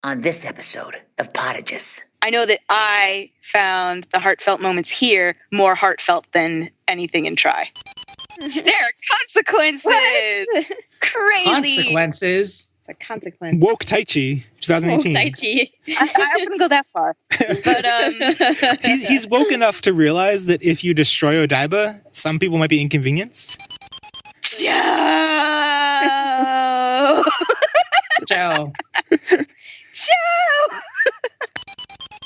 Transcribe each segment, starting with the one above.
on this episode of Potages. I know that I found the heartfelt moments here more heartfelt than anything in Tri. There are consequences. What? Crazy. Consequences. It's a consequence. Woke Tai Chi, 2018. Woke Tai Chi. I wouldn't go that far. But He's woke enough to realize that if you destroy Odaiba, some people might be inconvenienced. Joe. Joe. Joe.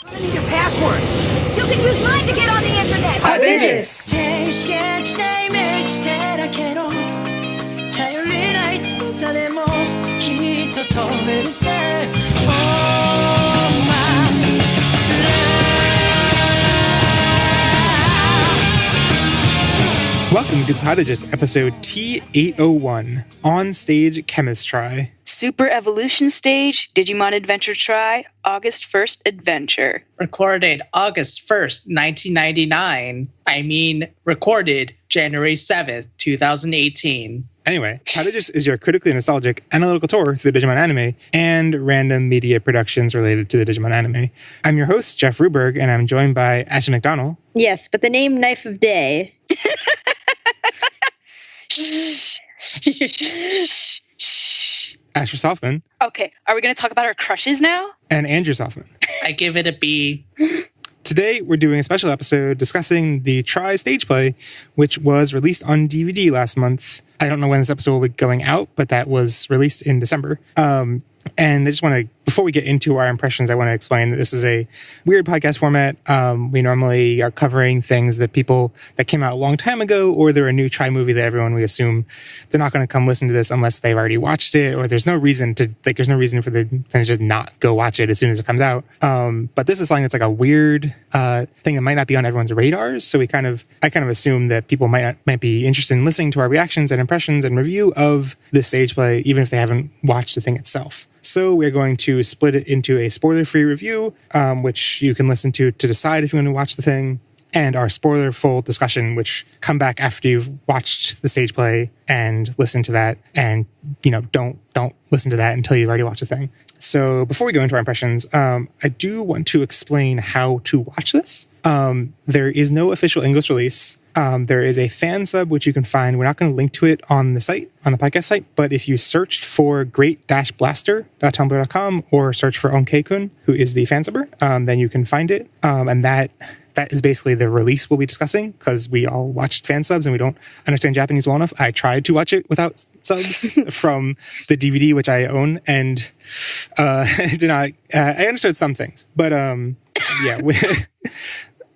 I need your password. You can use mine to get on the internet. Potages. Welcome to Potages episode T801, On Stage Chemis-tri. Super Evolution Stage, Digimon Adventure Tri, August 1st Adventure. Recorded August 1st, 1999. Recorded January 7th, 2018. Anyway, Potages is your critically nostalgic analytical tour through the Digimon anime and random media productions related to the Digimon anime. I'm your host, Jeff Ruberg, and I'm joined by Ashley McDonald. Yes, but the name Knife of Day. Asher Softman. Okay, are we going to talk about our crushes now? And Andrew Softman. I give it a B. Today, we're doing a special episode discussing the Tri stage play, which was released on DVD last month. I don't know when this episode will be going out, but that was released in December. And I just want to, before we get into our impressions, I want to explain that this is a weird podcast format. We normally are covering things that came out a long time ago, or they're a new Tri movie that we assume they're not going to come listen to this unless they've already watched it, or there's no reason for them to just not go watch it as soon as it comes out. But this is something that's like a weird thing that might not be on everyone's radars. So I kind of assume that people might be interested in listening to our reactions and impressions and review of this stage play, even if they haven't watched the thing itself. So we're going to split it into a spoiler-free review, which you can listen to decide if you want to watch the thing, and our spoiler-full discussion, which come back after you've watched the stage play and listen to that, and don't listen to that until you've already watched the thing. So before we go into our impressions, I do want to explain how to watch this. There is no official English release. There is a fan sub, which you can find. We're not going to link to it on the site, on the podcast site, but if you searched for great-blaster.tumblr.com or search for Onkei-kun, who is the fan subber, then you can find it. And that is basically the release we'll be discussing, because we all watched fan subs and we don't understand Japanese well enough. I tried to watch it without subs from the DVD, which I own, and did not. I understood some things, but yeah.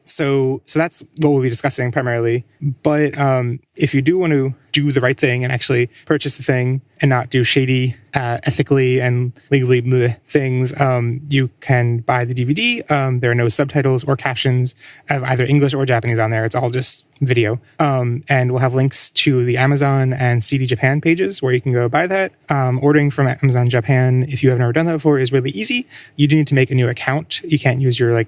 So that's what we'll be discussing primarily. But if you do want to do the right thing and actually purchase the thing and not do shady, ethically and legally bleh things, you can buy the DVD. There are no subtitles or captions of either English or Japanese on there. It's all just video. And we'll have links to the Amazon and CD Japan pages where you can go buy that. Ordering from Amazon Japan, if you have never done that before, is really easy. You do need to make a new account. You can't use your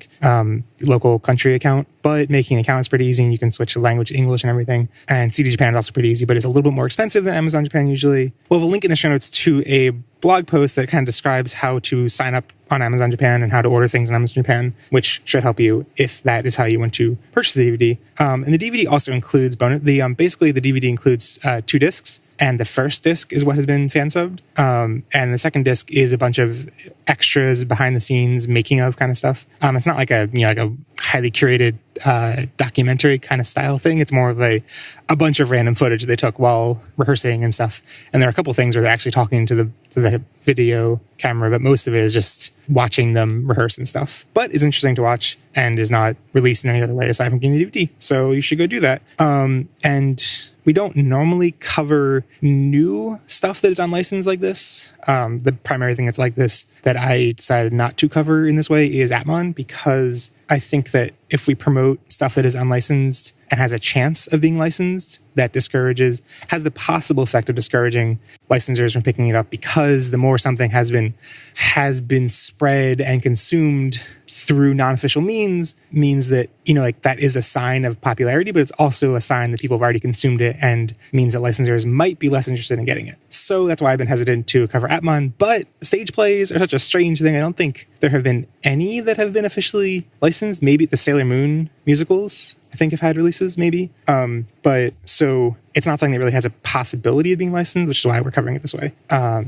local country account, but making an account is pretty easy, and you can switch the language to English and everything. And CD Japan is also pretty easy, but it's a little bit more expensive than Amazon Japan usually. We'll have a link in the show notes to a blog post that kind of describes how to sign up on Amazon Japan and how to order things on Amazon Japan, which should help you if that is how you want to purchase the DVD. And the DVD also includes basically the DVD includes 2 discs, and the first disc is what has been fan subbed, and the second disc is a bunch of extras, behind the scenes, making of kind of stuff. It's not like a highly curated documentary kind of style thing. It's more of a bunch of random footage they took while rehearsing and stuff. And there are a couple things where they're actually talking to the video camera, but most of it is just watching them rehearse and stuff. But it's interesting to watch and is not released in any other way aside from getting the DVD. So you should go do that. And we don't normally cover new stuff that is unlicensed like this. The primary thing that's like this that I decided not to cover in this way is Atmon, because I think that if we promote stuff that is unlicensed and has a chance of being licensed, that has the possible effect of discouraging licensors from picking it up, because the more something has been spread and consumed through non-official means that, like, that is a sign of popularity, but it's also a sign that people have already consumed it and means that licensors might be less interested in getting it. So that's why I've been hesitant to cover Atmon. But stage plays are such a strange thing. I don't think there have been any that have been officially licensed. Maybe the Sailor Moon musicals, I think, have had releases, maybe. But so it's not something that really has a possibility of being licensed, which is why we're covering it this way.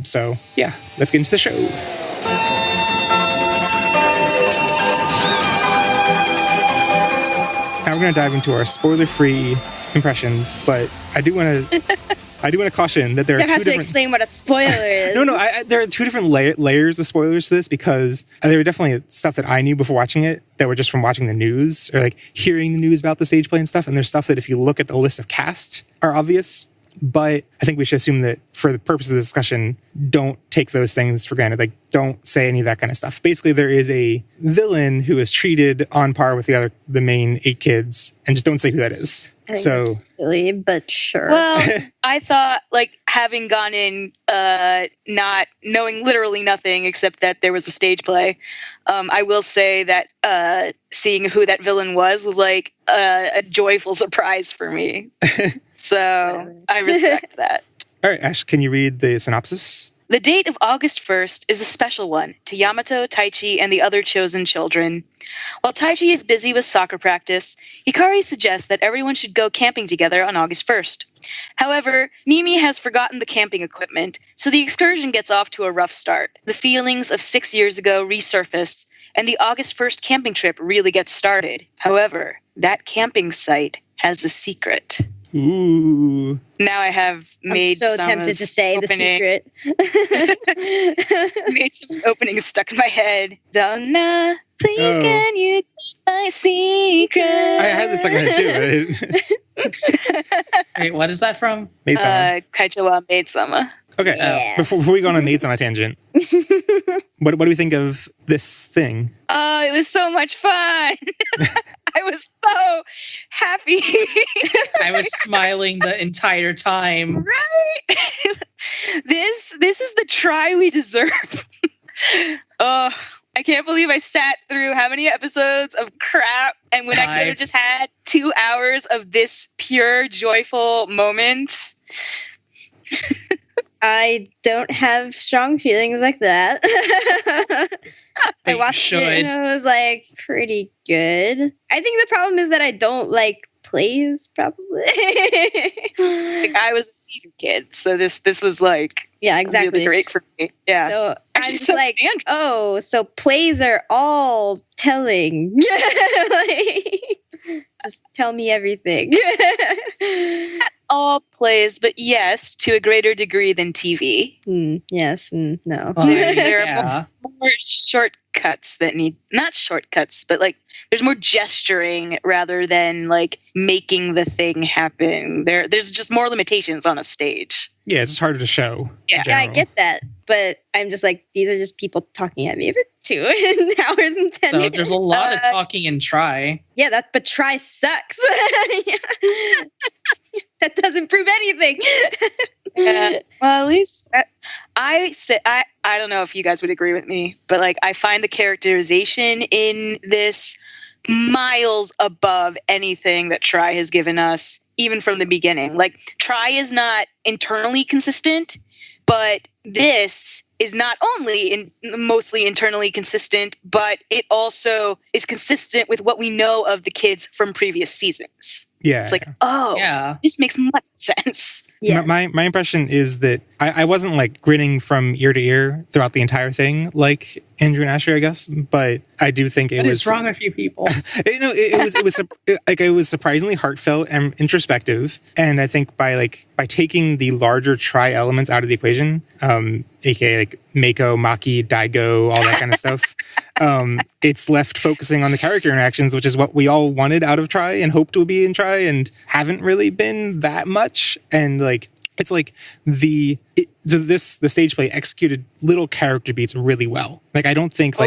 So yeah, let's get into the show. Now we're going to dive into our spoiler-free impressions, but I do want to caution that there are Jeff two has to different... explain what a spoiler is. No, there are two different layers of spoilers to this, because there were definitely stuff that I knew before watching it that were just from watching the news or like hearing the news about the stage play and stuff. And there's stuff that if you look at the list of cast are obvious. But I think we should assume that for the purpose of the discussion, don't take those things for granted. Like, don't say any of that kind of stuff. Basically, there is a villain who is treated on par with the main 8 kids, and just don't say who that is. I think it's silly, but sure. Well, I thought, like, having gone in not knowing literally nothing except that there was a stage play, I will say that seeing who that villain was like a joyful surprise for me. So I respect that. All right, Ash, can you read the synopsis? The date of August 1st is a special one to Yamato, Taichi, and the other chosen children. While Taichi is busy with soccer practice, Hikari suggests that everyone should go camping together on August 1st. However, Mimi has forgotten the camping equipment, so the excursion gets off to a rough start. The feelings of 6 years ago resurface, and the August 1st camping trip really gets started. However, that camping site has a secret. Ooh. Now I have made I'm so tempted to say the secret. Made some openings stuck in my head. Donna, please can you keep my secret? I had this in my head too. Wait, what is that from? Maid-sama. Kaicho wa Maid-sama. Okay, Yeah. before we go on a Maid-sama tangent, what do we think of this thing? Oh, it was so much fun. I was so happy. I was smiling the entire time. Right? This is the try we deserve. Oh, I can't believe I sat through how many episodes of crap, and when I could have just had 2 hours of this pure, joyful moment. I don't have strong feelings like that. I watched it and it was like pretty good. I think the problem is that I don't like plays, probably. Like, I was a theater kid, so this was like exactly really great for me. Yeah. So actually, I'm just like, oh, so plays are all telling. Like, just tell me everything. All plays, but yes, to a greater degree than TV. Yes, no. There are more shortcuts that not shortcuts, but like there's more gesturing rather than like making the thing happen. There's just more limitations on a stage. Yeah, it's just harder to show. Yeah, I get that, but I'm just like, these are just people talking at me for 2 hours and 10 minutes. So there's a lot of talking in Tri. Yeah, but Tri sucks. That doesn't prove anything. Well, at least I don't know if you guys would agree with me, but like I find the characterization in this miles above anything that Tri has given us, even from the beginning. Like, Tri is not internally consistent, but this is not only mostly internally consistent, but it also is consistent with what we know of the kids from previous seasons. Yeah. It's like, this makes much sense. Yes. My impression is that I wasn't like grinning from ear to ear throughout the entire thing, like Andrew and Asher, I guess, but I do think it was. What is wrong with you people? It was surprisingly heartfelt and introspective, and I think by taking the larger Tri elements out of the equation, aka like Mako, Maki, Daigo, all that kind of stuff. It's left focusing on the character interactions, which is what we all wanted out of Tri and hoped would be in Tri, and haven't really been that much. And like, it's like the stage play executed little character beats really well. Like, I don't think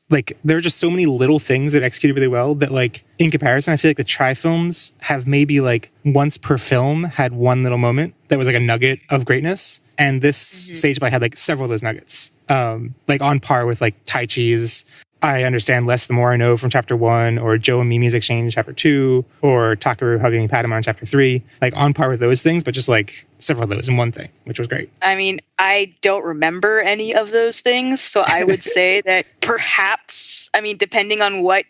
like there are just so many little things that executed really well that like in comparison, I feel like the Tri films have maybe like once per film had one little moment that was like a nugget of greatness. And this stage play had like several of those nuggets, like on par with like Tai Chi's I Understand Less the More I Know from chapter 1, or Joe and Mimi's exchange chapter 2, or Takaru hugging Patamon chapter 3, like on par with those things, but just like several of those in one thing, which was great. I mean, I don't remember any of those things, so I would say that perhaps, I mean, depending on what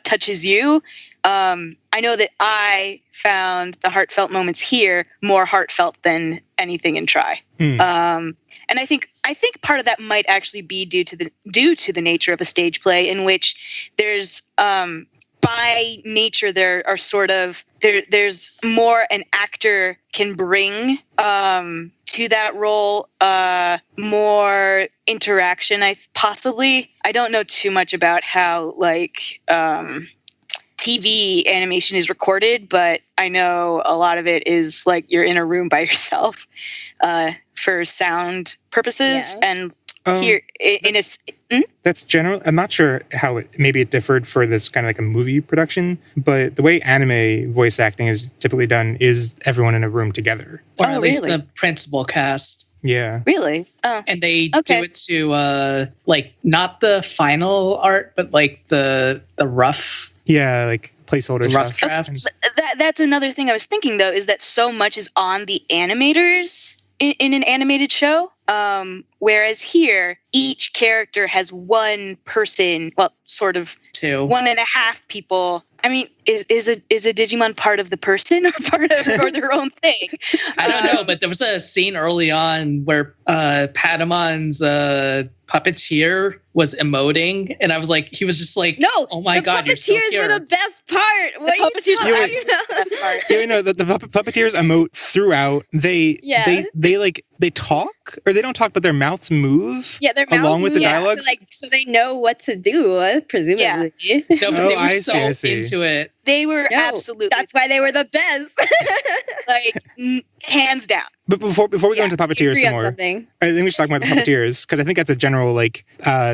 touches you, I know that I found the heartfelt moments here more heartfelt than anything in Tri. And I think part of that might actually be due to the nature of a stage play, in which there's by nature there are sort of there's more an actor can bring to that role, more interaction. I don't know too much about how like TV animation is recorded, but I know a lot of it is like you're in a room by yourself for sound purposes. Yeah. And here that's general. I'm not sure how maybe it differed for this kind of like a movie production, but the way anime voice acting is typically done is everyone in a room together, or at least the principal cast. Yeah. Really? Oh. And they do it to like not the final art, but like the rough. Yeah, like placeholder rough stuff. Draft. That's another thing I was thinking, though, is that so much is on the animators in an animated show. Whereas here, each character has one person, well, sort of two, 1.5 people. I mean, is a Digimon part of the person or their own thing? I don't know, but there was a scene early on where Patamon's puppeteer was emoting, and I was like, he was just like, no, oh my god, you're so puppeteers here. were the best part. What are you talking about? The best part. Yeah, you know, the puppeteers emote throughout. They talk, or they don't talk, but their mouths move. Yeah, their mouths along with the move, dialogue, so they know what to do, presumably. Yeah. No, but they were so into it. They were absolutely. That's why they were the best. Like hands down. But before we go into puppeteers some more, I think we should talk about the puppeteers, because I think that's a general like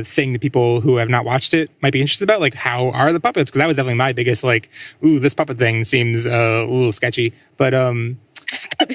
thing that people who have not watched it might be interested about. Like, how are the puppets? Because that was definitely my biggest like, ooh, this puppet thing seems a little sketchy. But but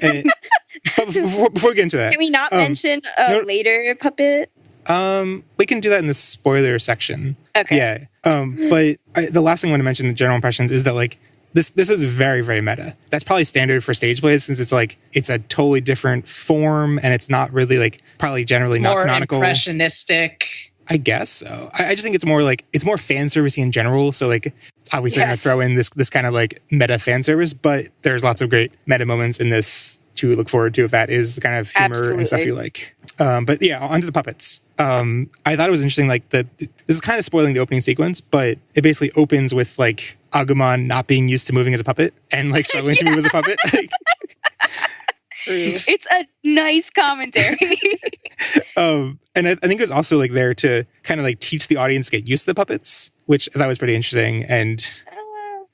before we get into that, can we not mention a later puppet? We can do that in the spoiler section. Okay. Yeah. But the last thing I want to mention, the general impressions, is that like this is very, very meta. That's probably standard for stage plays, since it's like it's a totally different form, and it's not really like probably generally not canonical. More impressionistic. I guess so. I just think it's more like it's more fan servicey in general. So like obviously I'm gonna throw in this kind of like meta fan service, but there's lots of great meta moments in this to look forward to if that is the kind of humor and stuff you like. But yeah, onto the puppets. I thought it was interesting, like this is kind of spoiling the opening sequence, but it basically opens with like Agumon not being used to moving as a puppet and like struggling to move as a puppet. It's a nice commentary. And I think it was also like there to kind of like teach the audience to get used to the puppets, which I thought was pretty interesting. And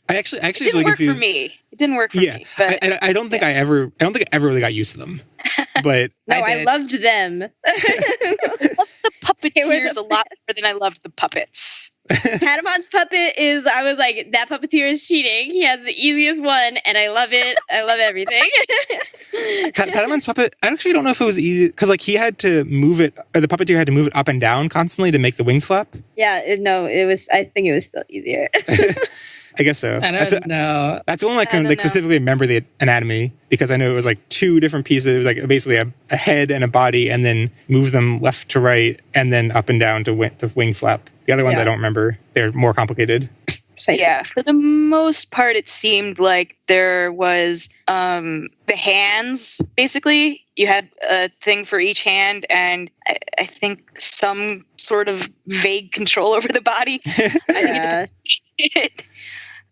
I actually it didn't really work confused. for me. It didn't work for me. But I don't think I ever really got used to them. But no, I loved them. I loved the puppeteers a lot more than I loved the puppets. Patamon's puppet is, I was like, that puppeteer is cheating. He has the easiest one, and I love it. I love everything. Patamon's puppet, I actually don't know if it was easy, because like he had to move it, or the puppeteer had to move it up and down constantly to make the wings flap. Yeah, it was, I think it was still easier. I guess so. I don't know. That's the one I can like specifically remember the anatomy, because I know it was like two different pieces. It was like basically a head and a body, and then move them left to right, and then up and down to the wing flap. The other ones I don't remember. They're more complicated. Yeah, for the most part, it seemed like there was the hands, basically. You had a thing for each hand, and I think some sort of vague control over the body.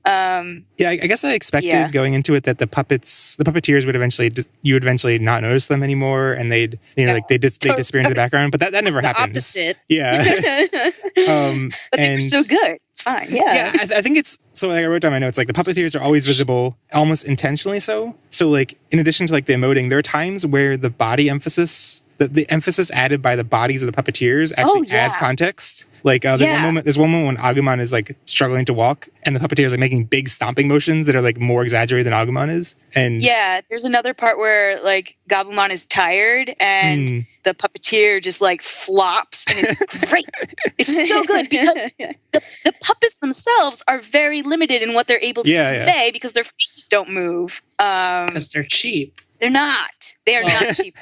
I guess I expected going into it that the puppeteers would you would eventually not notice them anymore, and they'd they disappear into the background. But that never happens. Opposite. Yeah. But they were so good. It's fine. Yeah. I think it's so. Like I wrote down my notes. Like the puppeteers are always visible, almost intentionally so. So like in addition to like the emoting, there are times where the body emphasis the emphasis added by the bodies of the puppeteers actually adds context. Like there's one moment when Agumon is like struggling to walk, and the puppeteer is like making big stomping motions that are like more exaggerated than Agumon is. And there's another part where like Gabumon is tired, and the puppeteer just like flops, and it's great. It's so good because the puppets themselves are very limited in what they're able to convey because their faces don't move. Because they're cheap. They're not. They are not cheap.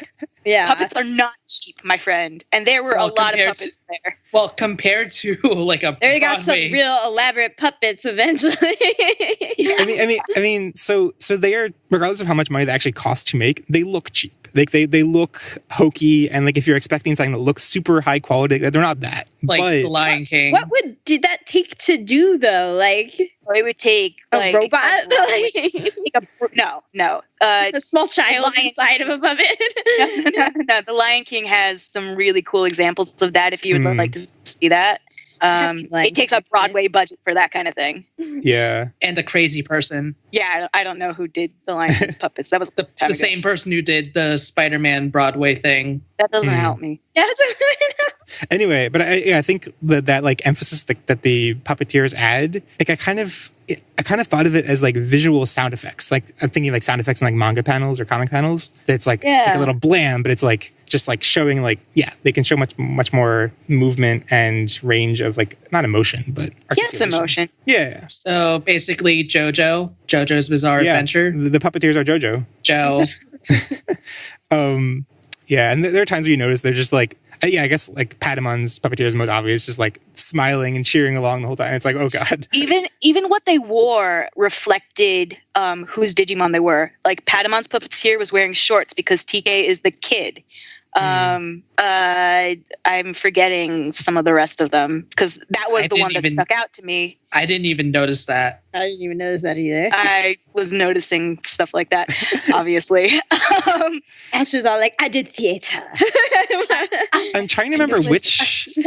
Puppets are not cheap, my friend. And there were a lot of puppets there. Well, compared to like a there you got some real elaborate puppets eventually. I mean, so they are, regardless of how much money they actually cost to make, they look cheap. Like they look hokey, and like if you're expecting something that looks super high quality, they're not that. Like The Lion King. What did that take to do though? Like it would take a robot. No. A small child inside of a puppet. No. The Lion King has some really cool examples of that. If you would like to see that. It takes a Broadway budget for that kind of thing. Yeah. And a crazy person. Yeah, I don't know who did the Lion King's puppets. That was the same person who did the Spider-Man Broadway thing. That doesn't help me. Anyway, but I think that like emphasis that the puppeteers add, like I kind of thought of it as like visual sound effects. Like I'm thinking like sound effects in like manga panels or comic panels. That's like a little bland, but it's like just like showing like they can show much more movement and range of like not emotion but yes, emotion. Yeah. So basically, JoJo's Bizarre Adventure. The puppeteers are JoJo. Joe. And there are times where you notice they're just like. I guess like Patamon's puppeteer is most obvious, just like smiling and cheering along the whole time. It's like, oh god. Even what they wore reflected whose Digimon they were. Like Patamon's puppeteer was wearing shorts because TK is the kid. I'm forgetting some of the rest of them because that was the one that stuck out to me. I didn't even notice that. I didn't even notice that either. I was noticing stuff like that, obviously. Ash was all like, I did theater. I'm trying to remember which.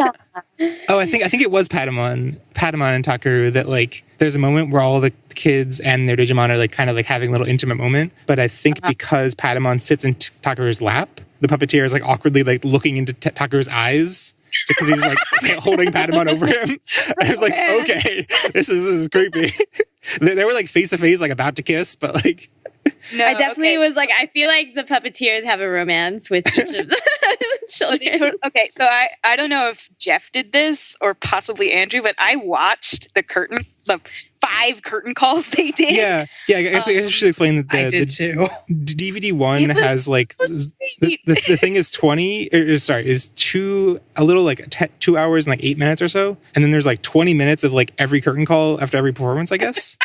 I think it was Patamon and Takaru that like there's a moment where all the kids and their Digimon are like kind of like having a little intimate moment. But I think because Patamon sits in Takaru's lap, the puppeteer is like awkwardly like looking into Takaru's eyes because he's like holding Patamon over him. I was like, okay, this is creepy. They were like face to face, like about to kiss, but like. No, I definitely was like, I feel like the puppeteers have a romance with each of the children. Okay, so I don't know if Jeff did this or possibly Andrew, but I watched the 5 curtain calls they did. Yeah. I guess I should explain that I did too. DVD 1 has like the thing is 2 hours and like 8 minutes or so, and then there's like 20 minutes of like every curtain call after every performance, I guess.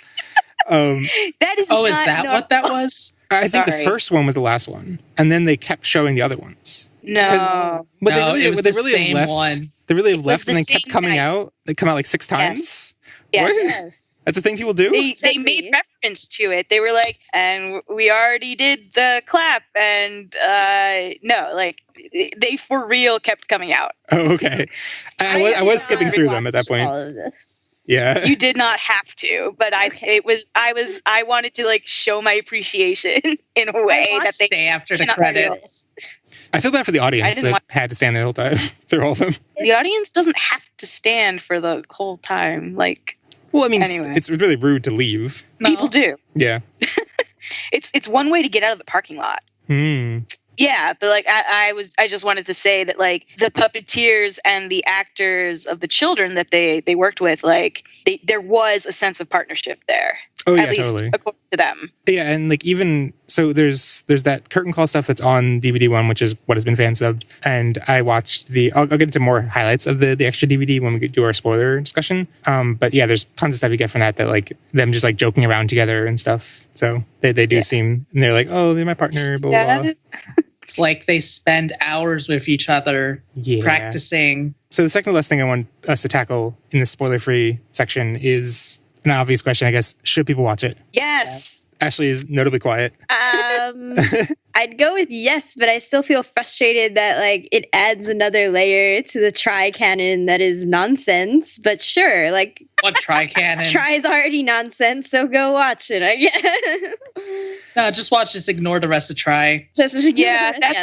That is. Oh, is that what that was? I think the first one was the last one, and then they kept showing the other ones. No, it was the same one. They really have left, and then kept coming out. They come out like 6 times. Yes. That's a thing people do? They made reference to it. They were like, and we already did the clap, and no, like they for real kept coming out. Oh, okay. I was skipping through them at that point. All of this. Yeah. You did not have to, but I wanted to like show my appreciation in a way that they stay after the credits. I feel bad for the audience that had to stand the whole time through all of them. The audience doesn't have to stand for the whole time. Like, well, I mean, anyway. It's really rude to leave. People do. Yeah. It's one way to get out of the parking lot. Yeah, but like I just wanted to say that like the puppeteers and the actors of the children that they worked with, like there was a sense of partnership there. Oh yeah, at least totally. According to them. Yeah, and like even so, there's that curtain call stuff that's on DVD 1, which is what has been fan subbed, and I watched I'll get into more highlights of the extra DVD when we do our spoiler discussion. But yeah, there's tons of stuff you get from that like them just like joking around together and stuff. So they do seem, and they're like, oh, they're my partner, blah blah blah. It's like they spend hours with each other practicing. So the second to last thing I want us to tackle in the spoiler-free section is an obvious question, I guess. Should people watch it? Yes. Ashley is notably quiet. I'd go with yes, but I still feel frustrated that like it adds another layer to the Tri canon that is nonsense. But sure, like what Tri canon? Tri is already nonsense, so go watch it, I guess. No, just watch this. Ignore the rest of Tri. That's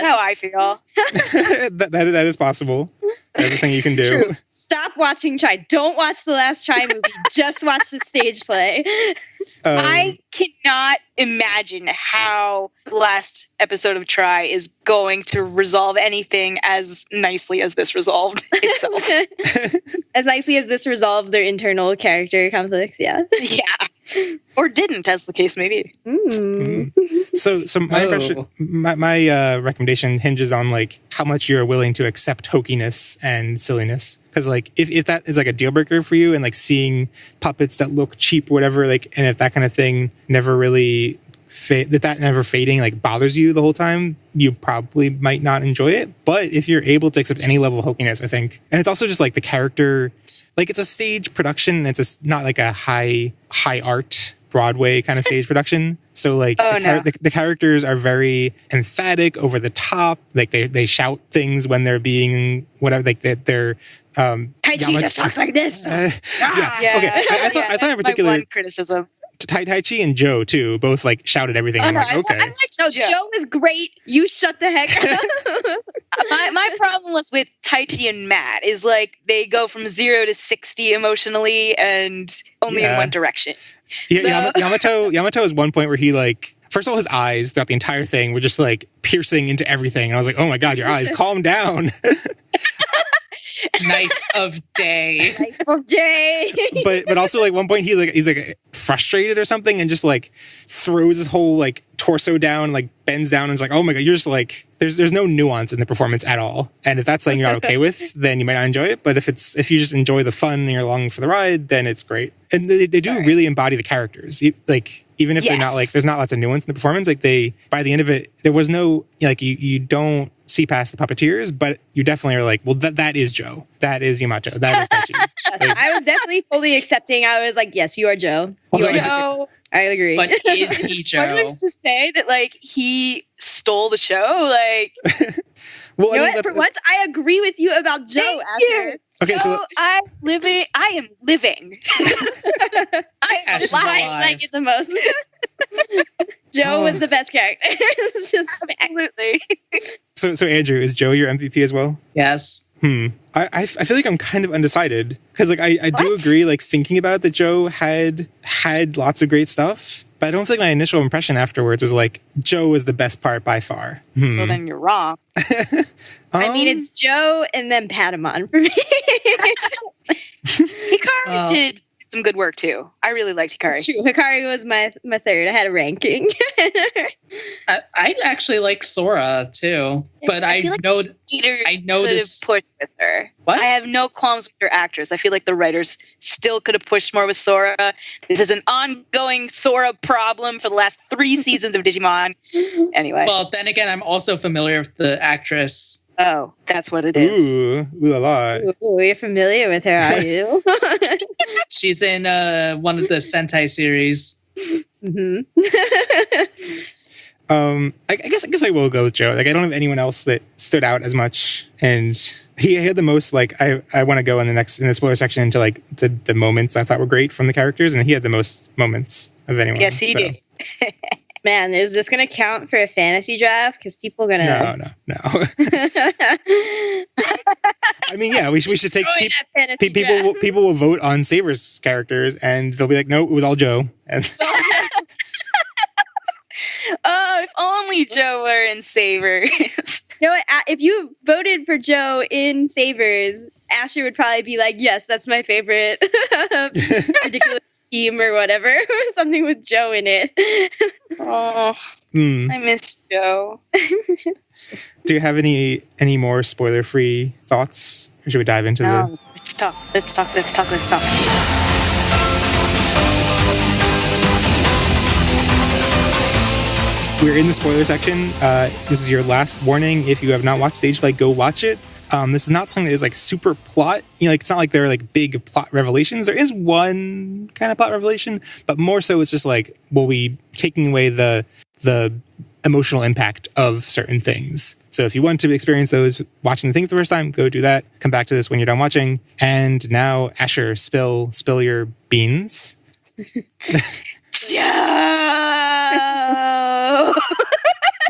how I feel. that is possible. That's a thing you can do. True. Stop watching Tri. Don't watch the last Tri movie. Just watch the stage play. I cannot imagine how the last episode of Tri is going to resolve anything as nicely as this resolved itself. As nicely as this resolved their internal character conflicts, yeah. Yeah. Or didn't, as the case may be. So my impression, my recommendation hinges on like how much you're willing to accept hokiness and silliness. Because like if that is like a deal breaker for you, and like seeing puppets that look cheap, or whatever, like, and if that kind of thing never really that never fading like bothers you the whole time, you probably might not enjoy it. But if you're able to accept any level of hokiness, I think, and it's also just like the character. Like, it's a stage production. It's not like a high art Broadway kind of stage production. So like the characters are very emphatic, over the top. Like they shout things when they're being whatever. Like they're Tai Chi just talks like this. Yeah. Okay. I thought in particular my one criticism. Tai Chi and Joe too both like shouted everything. I'm like, okay. I like Joe is great. You shut the heck up. my problem was with Tai Chi and Matt is like they go from 0 to 60 emotionally and only in one direction. Yeah, so. Yamato is one point where he like, first of all, his eyes throughout the entire thing were just like piercing into everything. And I was like, oh my God, your eyes, calm down. Knife of day. Knife of day. But also like one point he's like frustrated or something and just like throws his whole like torso down, like bends down, and is like, oh my God, you're just like there's no nuance in the performance at all. And if that's something you're not okay with, then you might not enjoy it. But if you just enjoy the fun and you're along for the ride, then it's great. And they do really embody the characters. Like even if they're not like there's not lots of nuance in the performance, like they by the end of it there was no like you don't see past the puppeteers, but you definitely are like, well, that is Joe, that is Yamato, that is Tachi. Like, I was definitely fully accepting. I was like, yes, you are Joe. You are Joe. I agree. But is he Joe? To say that like he stole the show, like. Well, you know what? For once, I agree with you about Joe. Okay, so I am living. I am like it the most. Joe was the best character. It's just absolutely. So Andrew, is Joe your MVP as well? Yes. I feel like I'm kind of undecided because like I do agree, like thinking about it, that Joe had lots of great stuff, but I don't think my initial impression afterwards was like Joe was the best part by far. Well, then you're wrong. I mean, it's Joe and then Patamon for me. Hikari did some good work too. I really liked Hikari. It's true. Hikari was my third. I had a ranking. I actually like Sora too, but I noticed pushed with her. What? I have no qualms with her actress. I feel like the writers still could have pushed more with Sora. This is an ongoing Sora problem for the last 3 seasons of Digimon. Anyway. Well, then again, I'm also familiar with the actress. Oh, that's what it is. Ooh la la. Ooh, you're familiar with her, are you? She's in one of the Sentai series. Mm-hmm. I guess I will go with Joe. Like I don't have anyone else that stood out as much, and he had the most. Like I want to go in the spoiler section into like the moments I thought were great from the characters, and he had the most moments of anyone. Yes, he did. Man, is this going to count for a fantasy draft? Because people are going to... No. I mean, yeah, we should take... People will vote on Saber's characters, and they'll be like, no, it was all Joe. And oh, if only Joe were in Sabers. You know what? If you voted for Joe in Sabers, Asher would probably be like, yes, that's my favorite ridiculous team or whatever. Something with Joe in it. Oh, I miss Joe. Do you have any more spoiler-free thoughts? Or should we dive into the... Let's talk. We're in the spoiler section. This is your last warning. If you have not watched Stage Play, go watch it. This is not something that is like super plot. You know, like it's not like there are like big plot revelations. There is one kind of plot revelation, but more so it's just like, well, we taking away the emotional impact of certain things. So if you want to experience those watching the thing for the first time, go do that. Come back to this when you're done watching. And now, Asher, spill your beans.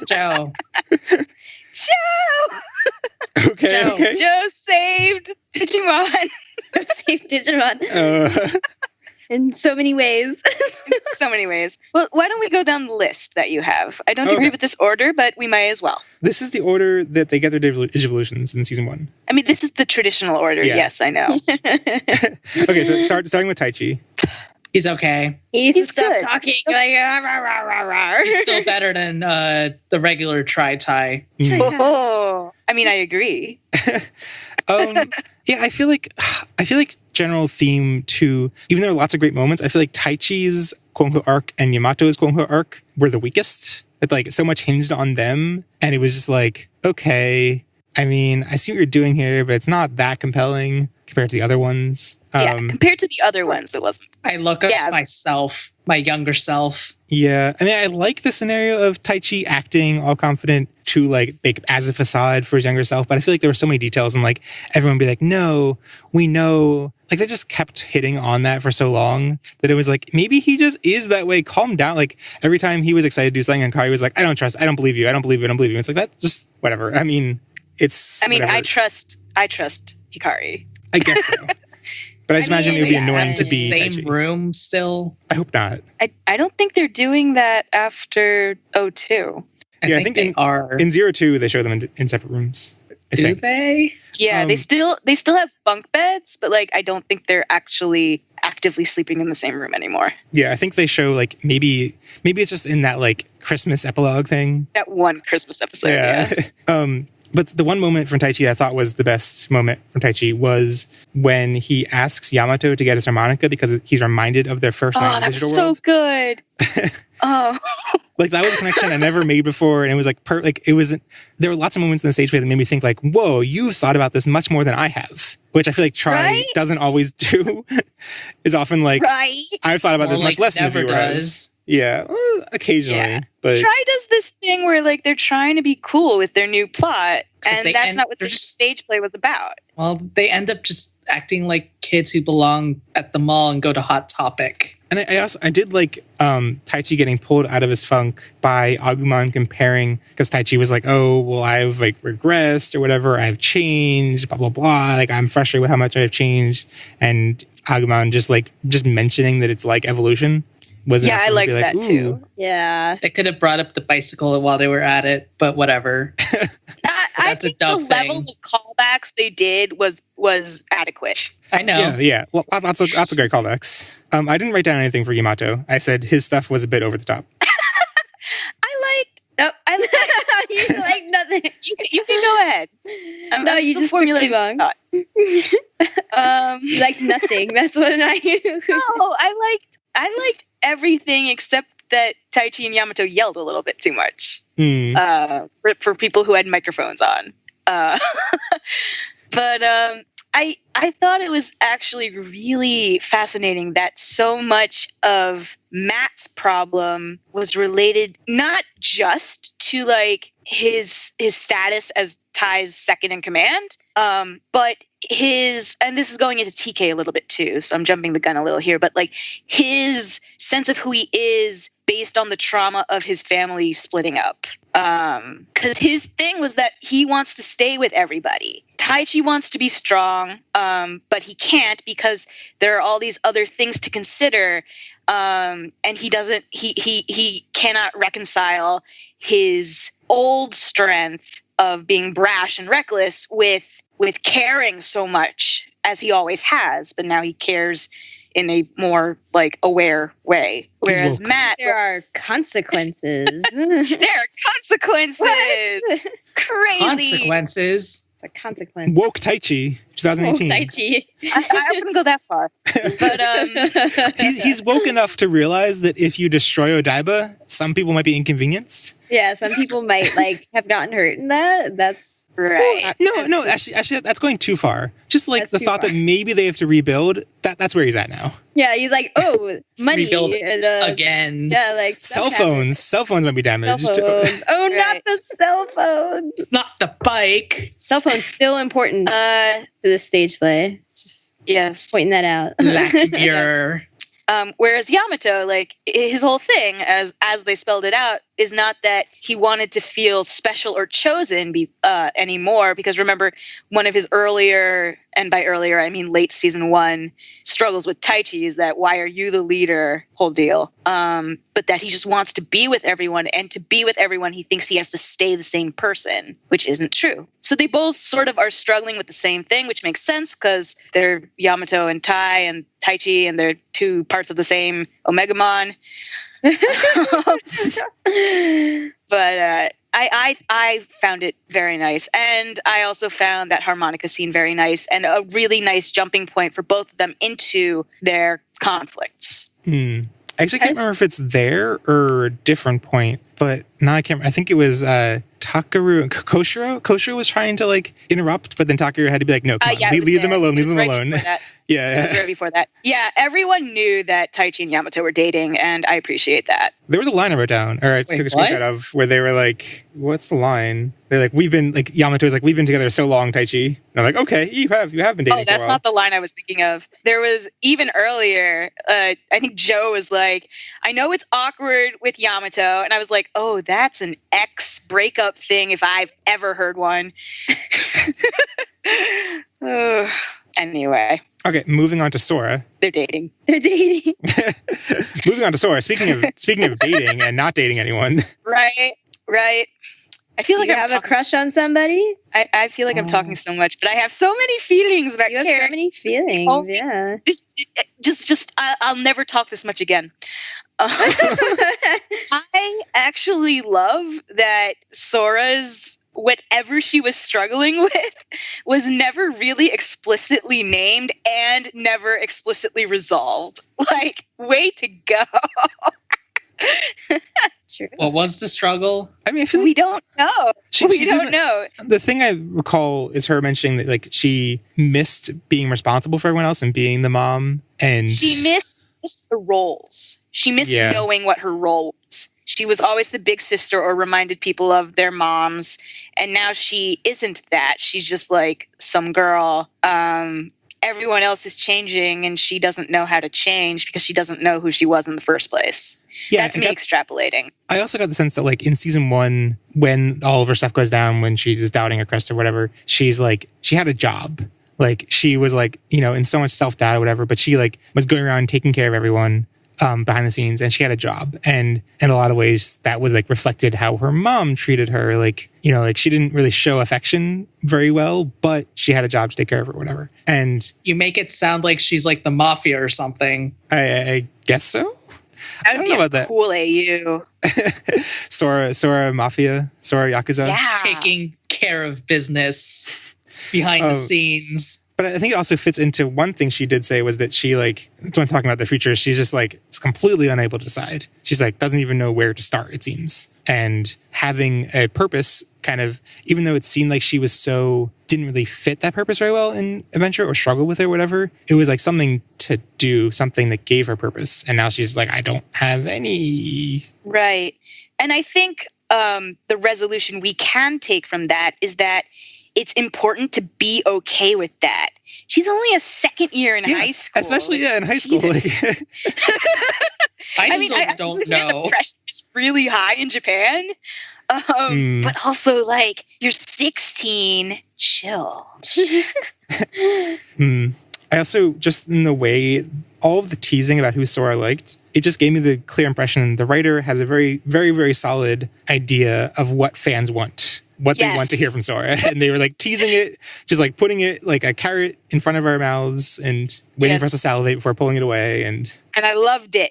Joe. Okay. Joe saved Digimon. Saved Digimon. In so many ways. Well, why don't we go down the list that you have? I don't agree with this order, but we might as well. This is the order that they get their Digivolutions in season 1. I mean, this is the traditional order. Yeah. Yes, I know. Okay, so starting with Taichi. He's okay. He's good. Talking like He's still better than the regular Tri-Tai. Oh, I mean, I agree. Yeah, I feel like general theme to, even though there are lots of great moments, I feel like Taichi's quote-unquote arc and Yamato's quote-unquote arc were the weakest. It like so much hinged on them, and it was just like, okay, I mean, I see what you're doing here, but it's not that compelling compared to the other ones. Compared to the other ones, it wasn't. I look up to myself, my younger self. Yeah, I mean, I like the scenario of Taichi acting all confident to like as a facade for his younger self, but I feel like there were so many details, and like everyone would be like, "No, we know." Like they just kept hitting on that for so long that it was like, maybe he just is that way. Calm down. Like every time he was excited to do something, and Kari was like, "I don't believe you. I don't believe you. I don't believe you." It's like that. Just whatever. I mean, whatever. I trust Hikari. I guess so. But I just imagine it would be annoying to be same Taichi. room still. I hope not. I don't think they're doing that after 02. I think they are. In 02, they show them in separate rooms. Do they? Yeah, they still have bunk beds, but like I don't think they're actually actively sleeping in the same room anymore. Yeah, I think they show like maybe it's just in that like Christmas epilogue thing. That one Christmas episode. Yeah. But the one moment from Taichi I thought was the best moment from Taichi was when he asks Yamato to get his harmonica because he's reminded of their first night in the digital world. So good. Like that was a connection I never made before, and it was like there were lots of moments in the stage play that made me think like, whoa, you've thought about this much more than I have, which I feel like Tri doesn't always do. Is often like, I've thought about this much less than the viewer does. Yeah, well, occasionally. Yeah. But Tri does this thing where like they're trying to be cool with their new plot, and that's not what the stage play was about. Well, they end up just acting like kids who belong at the mall and go to Hot Topic. And I did like Taichi getting pulled out of his funk by Agumon comparing, because Taichi was like, oh, well, I've like regressed or whatever, I've changed, blah, blah, blah. Like I'm frustrated with how much I've changed. And Agumon just mentioning that it's like evolution. I liked that too. Yeah. They could have brought up the bicycle while they were at it, but whatever. I think the level of callbacks they did was adequate. I know. Yeah. Well, lots of great callbacks. I didn't write down anything for Yamato. I said his stuff was a bit over the top. You like nothing. You can go ahead. No, you just took too long. You like nothing. That's what I use. No, I liked everything except that Taichi and Yamato yelled a little bit too much. For people who had microphones on. But I thought it was actually really fascinating that so much of Matt's problem was related not just to like his status as Tai's second in command, but and this is going into TK a little bit too, so I'm jumping the gun a little here, but like his sense of who he is based on the trauma of his family splitting up. Because his thing was that he wants to stay with everybody. Taichi wants to be strong, but he can't because there are all these other things to consider, and he cannot reconcile his old strength of being brash and reckless with caring so much as he always has, but now he cares in a more like aware way. Whereas Matt, there are consequences. There are consequences. Crazy consequences. It's a consequence. Woke Taichi, 2018. Woke Taichi. I wouldn't go that far, but he's woke enough to realize that if you destroy Odaiba, some people might be inconvenienced. Yeah, some people might like have gotten hurt in that. That's Right. No, actually, that's going too far. Just like the thought that maybe they have to rebuild, that's where he's at now. Yeah, he's like, oh, money. Rebuild again. Yeah, like cell phones. Cell phones might be damaged. Oh, not the cell phone. Not the bike. Cell phone's still important to the stage play. Just pointing that out. Lack mirror. Whereas Yamato, like, his whole thing, as they spelled it out, is not that he wanted to feel special or chosen anymore. Because remember, one of his earlier, and by earlier I mean late season 1, struggles with Taichi is that why are you the leader whole deal. But that he just wants to be with everyone, and to be with everyone he thinks he has to stay the same person, which isn't true. So they both sort of are struggling with the same thing, which makes sense because they're Yamato and Tai and Taichi, and they're two parts of the same Omegamon. But I found it very nice, and I also found that harmonica scene very nice, and a really nice jumping point for both of them into their conflicts. I actually can't remember if it's there or a different point, but now I can't. I think it was Takaru and Koshiro. Koshiro was trying to like interrupt, but then Takaru had to be like, "No, come on, leave them alone. Leave them alone." Yeah, it was right before that. Yeah, everyone knew that Taichi and Yamato were dating, and I appreciate that. There was a line I wrote down, or I took a screenshot of, where they were like, "What's the line?" They're like, Yamato was like, "We've been together so long, Taichi." And I'm like, "Okay, you have been dating." Oh, that's not the line I was thinking of. There was even earlier. I think Joe was like, "I know it's awkward with Yamato," and I was like, "Oh, that's an ex breakup thing if I've ever heard one." Anyway. Okay, moving on to Sora. They're dating. Moving on to Sora. Speaking of dating and not dating anyone. Right. I feel like I have a crush on somebody. I feel like I'm talking so much, but I have so many feelings about characters. You have so many feelings, yeah. I'll never talk this much again. I actually love that Sora's whatever she was struggling with was never really explicitly named and never explicitly resolved. Like, way to go. True. What was the struggle? I mean, I feel like we don't know. We don't know. The thing I recall is her mentioning that like she missed being responsible for everyone else and being the mom, and she missed the roles. She missed knowing what her role was. She was always the big sister or reminded people of their moms, and now she isn't that. She's just like some girl. Everyone else is changing, and she doesn't know how to change because she doesn't know who she was in the first place. Yeah, that's me extrapolating. I also got the sense that, like, in season 1, when all of her stuff goes down, when she's doubting her crest or whatever, she's like, she had a job. Like, she was like, you know, in so much self-doubt or whatever, but she like was going around taking care of everyone behind the scenes, and she had a job, and in a lot of ways that was like reflected how her mom treated her. Like, you know, like she didn't really show affection very well, but she had a job to take care of her or whatever. And you make it sound like she's like the mafia or something. I guess so. I don't know about that. Cool AU. Sora Mafia, Sora Yakuza. Taking care of business behind the scenes. But I think it also fits into one thing she did say was that she, like, when talking about the future, she's just like, is completely unable to decide. She's like, doesn't even know where to start, it seems. And having a purpose kind of, even though it seemed like she was didn't really fit that purpose very well in Adventure or struggle with it or whatever, it was like something to do, something that gave her purpose. And now she's like, I don't have any. Right. And I think the resolution we can take from that is that it's important to be okay with that. She's only a second year in high school. Especially, in high school. I don't know. The pressure is really high in Japan. But also, like, you're 16. Chill. I also, just in the way, all of the teasing about who Sora liked, it just gave me the clear impression the writer has a very, very, very solid idea of what fans want. What they want to hear from Sora. And they were like teasing it, just like putting it like a carrot in front of our mouths and waiting for us to salivate before pulling it away. And I loved it.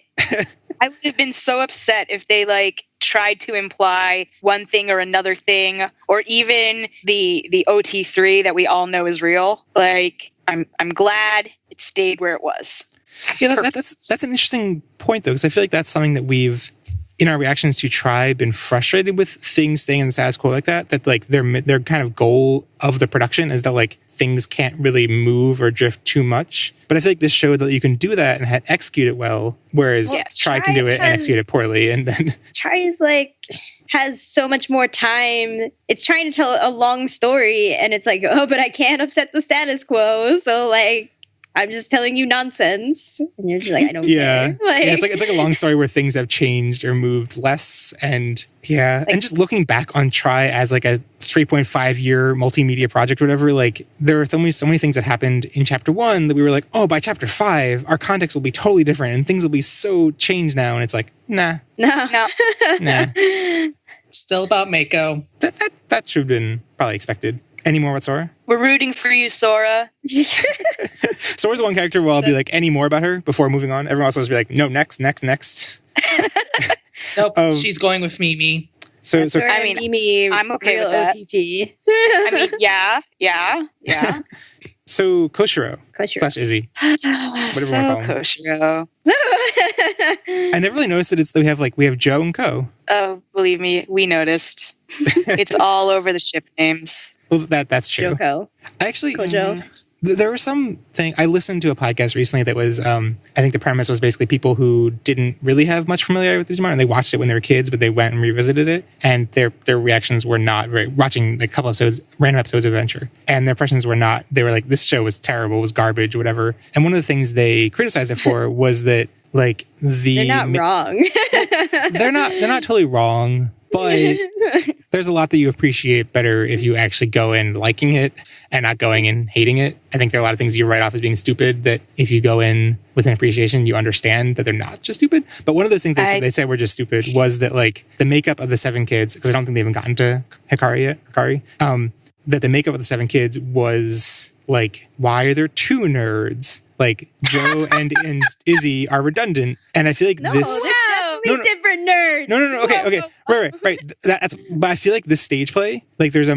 I would have been so upset if they like tried to imply one thing or another thing, or even the OT3 that we all know is real. Like, I'm glad it stayed where it was. Yeah, that's an interesting point though, because I feel like that's something that we've in our reactions to Tri been frustrated with things staying in the status quo like that. That like their kind of goal of the production is that like things can't really move or drift too much. But I feel like this showed that you can do that and execute it well, whereas Tri can do it and execute it poorly. And then Tri is like has so much more time. It's trying to tell a long story, and it's like, oh, but I can't upset the status quo. So like, I'm just telling you nonsense, and you're just like, I don't care. Like, it's like a long story where things have changed or moved less, and and just looking back on Tri as like a 3.5-year multimedia project or whatever, like there were so many things that happened in chapter 1 that we were like, oh, by chapter 5, our context will be totally different and things will be so changed now, and it's like, nah. Still about Mako. That should have been probably expected. Any more about Sora? We're rooting for you, Sora. Sora's one character where I'll be like, any more about her before moving on? Everyone else will be like, no, next. Nope, she's going with Mimi. So I mean, Mimi, I'm okay with that. OTP. I mean, yeah. So Koshiro. / Izzy. Whatever you want to call him. Koshiro. I never really noticed that we have Joe and Ko. Oh, believe me, we noticed. It's all over the ship names. Well, that's true. Joko. Actually, Kojo. There was something I listened to a podcast recently that was I think the premise was basically people who didn't really have much familiarity with Digimon, and they watched it when they were kids, but they went and revisited it, and their reactions were not very, watching like a couple episodes, random episodes of Adventure, and their impressions were not, they were like, this show was terrible, was garbage, whatever. And one of the things they criticized it for was that like they're not wrong. they're not totally wrong, but there's a lot that you appreciate better if you actually go in liking it and not going in hating it. I think there are a lot of things you write off as being stupid that if you go in with an appreciation, you understand that they're not just stupid. But one of those things they said were just stupid was that like the makeup of the 7 kids, because I don't think they haven't gotten to Hikari yet, that the makeup of the 7 kids was like, why are there 2 nerds? Like Joe and Izzy are redundant. And I feel like different nerds. No. Okay. Right. But I feel like this stage play, like there's a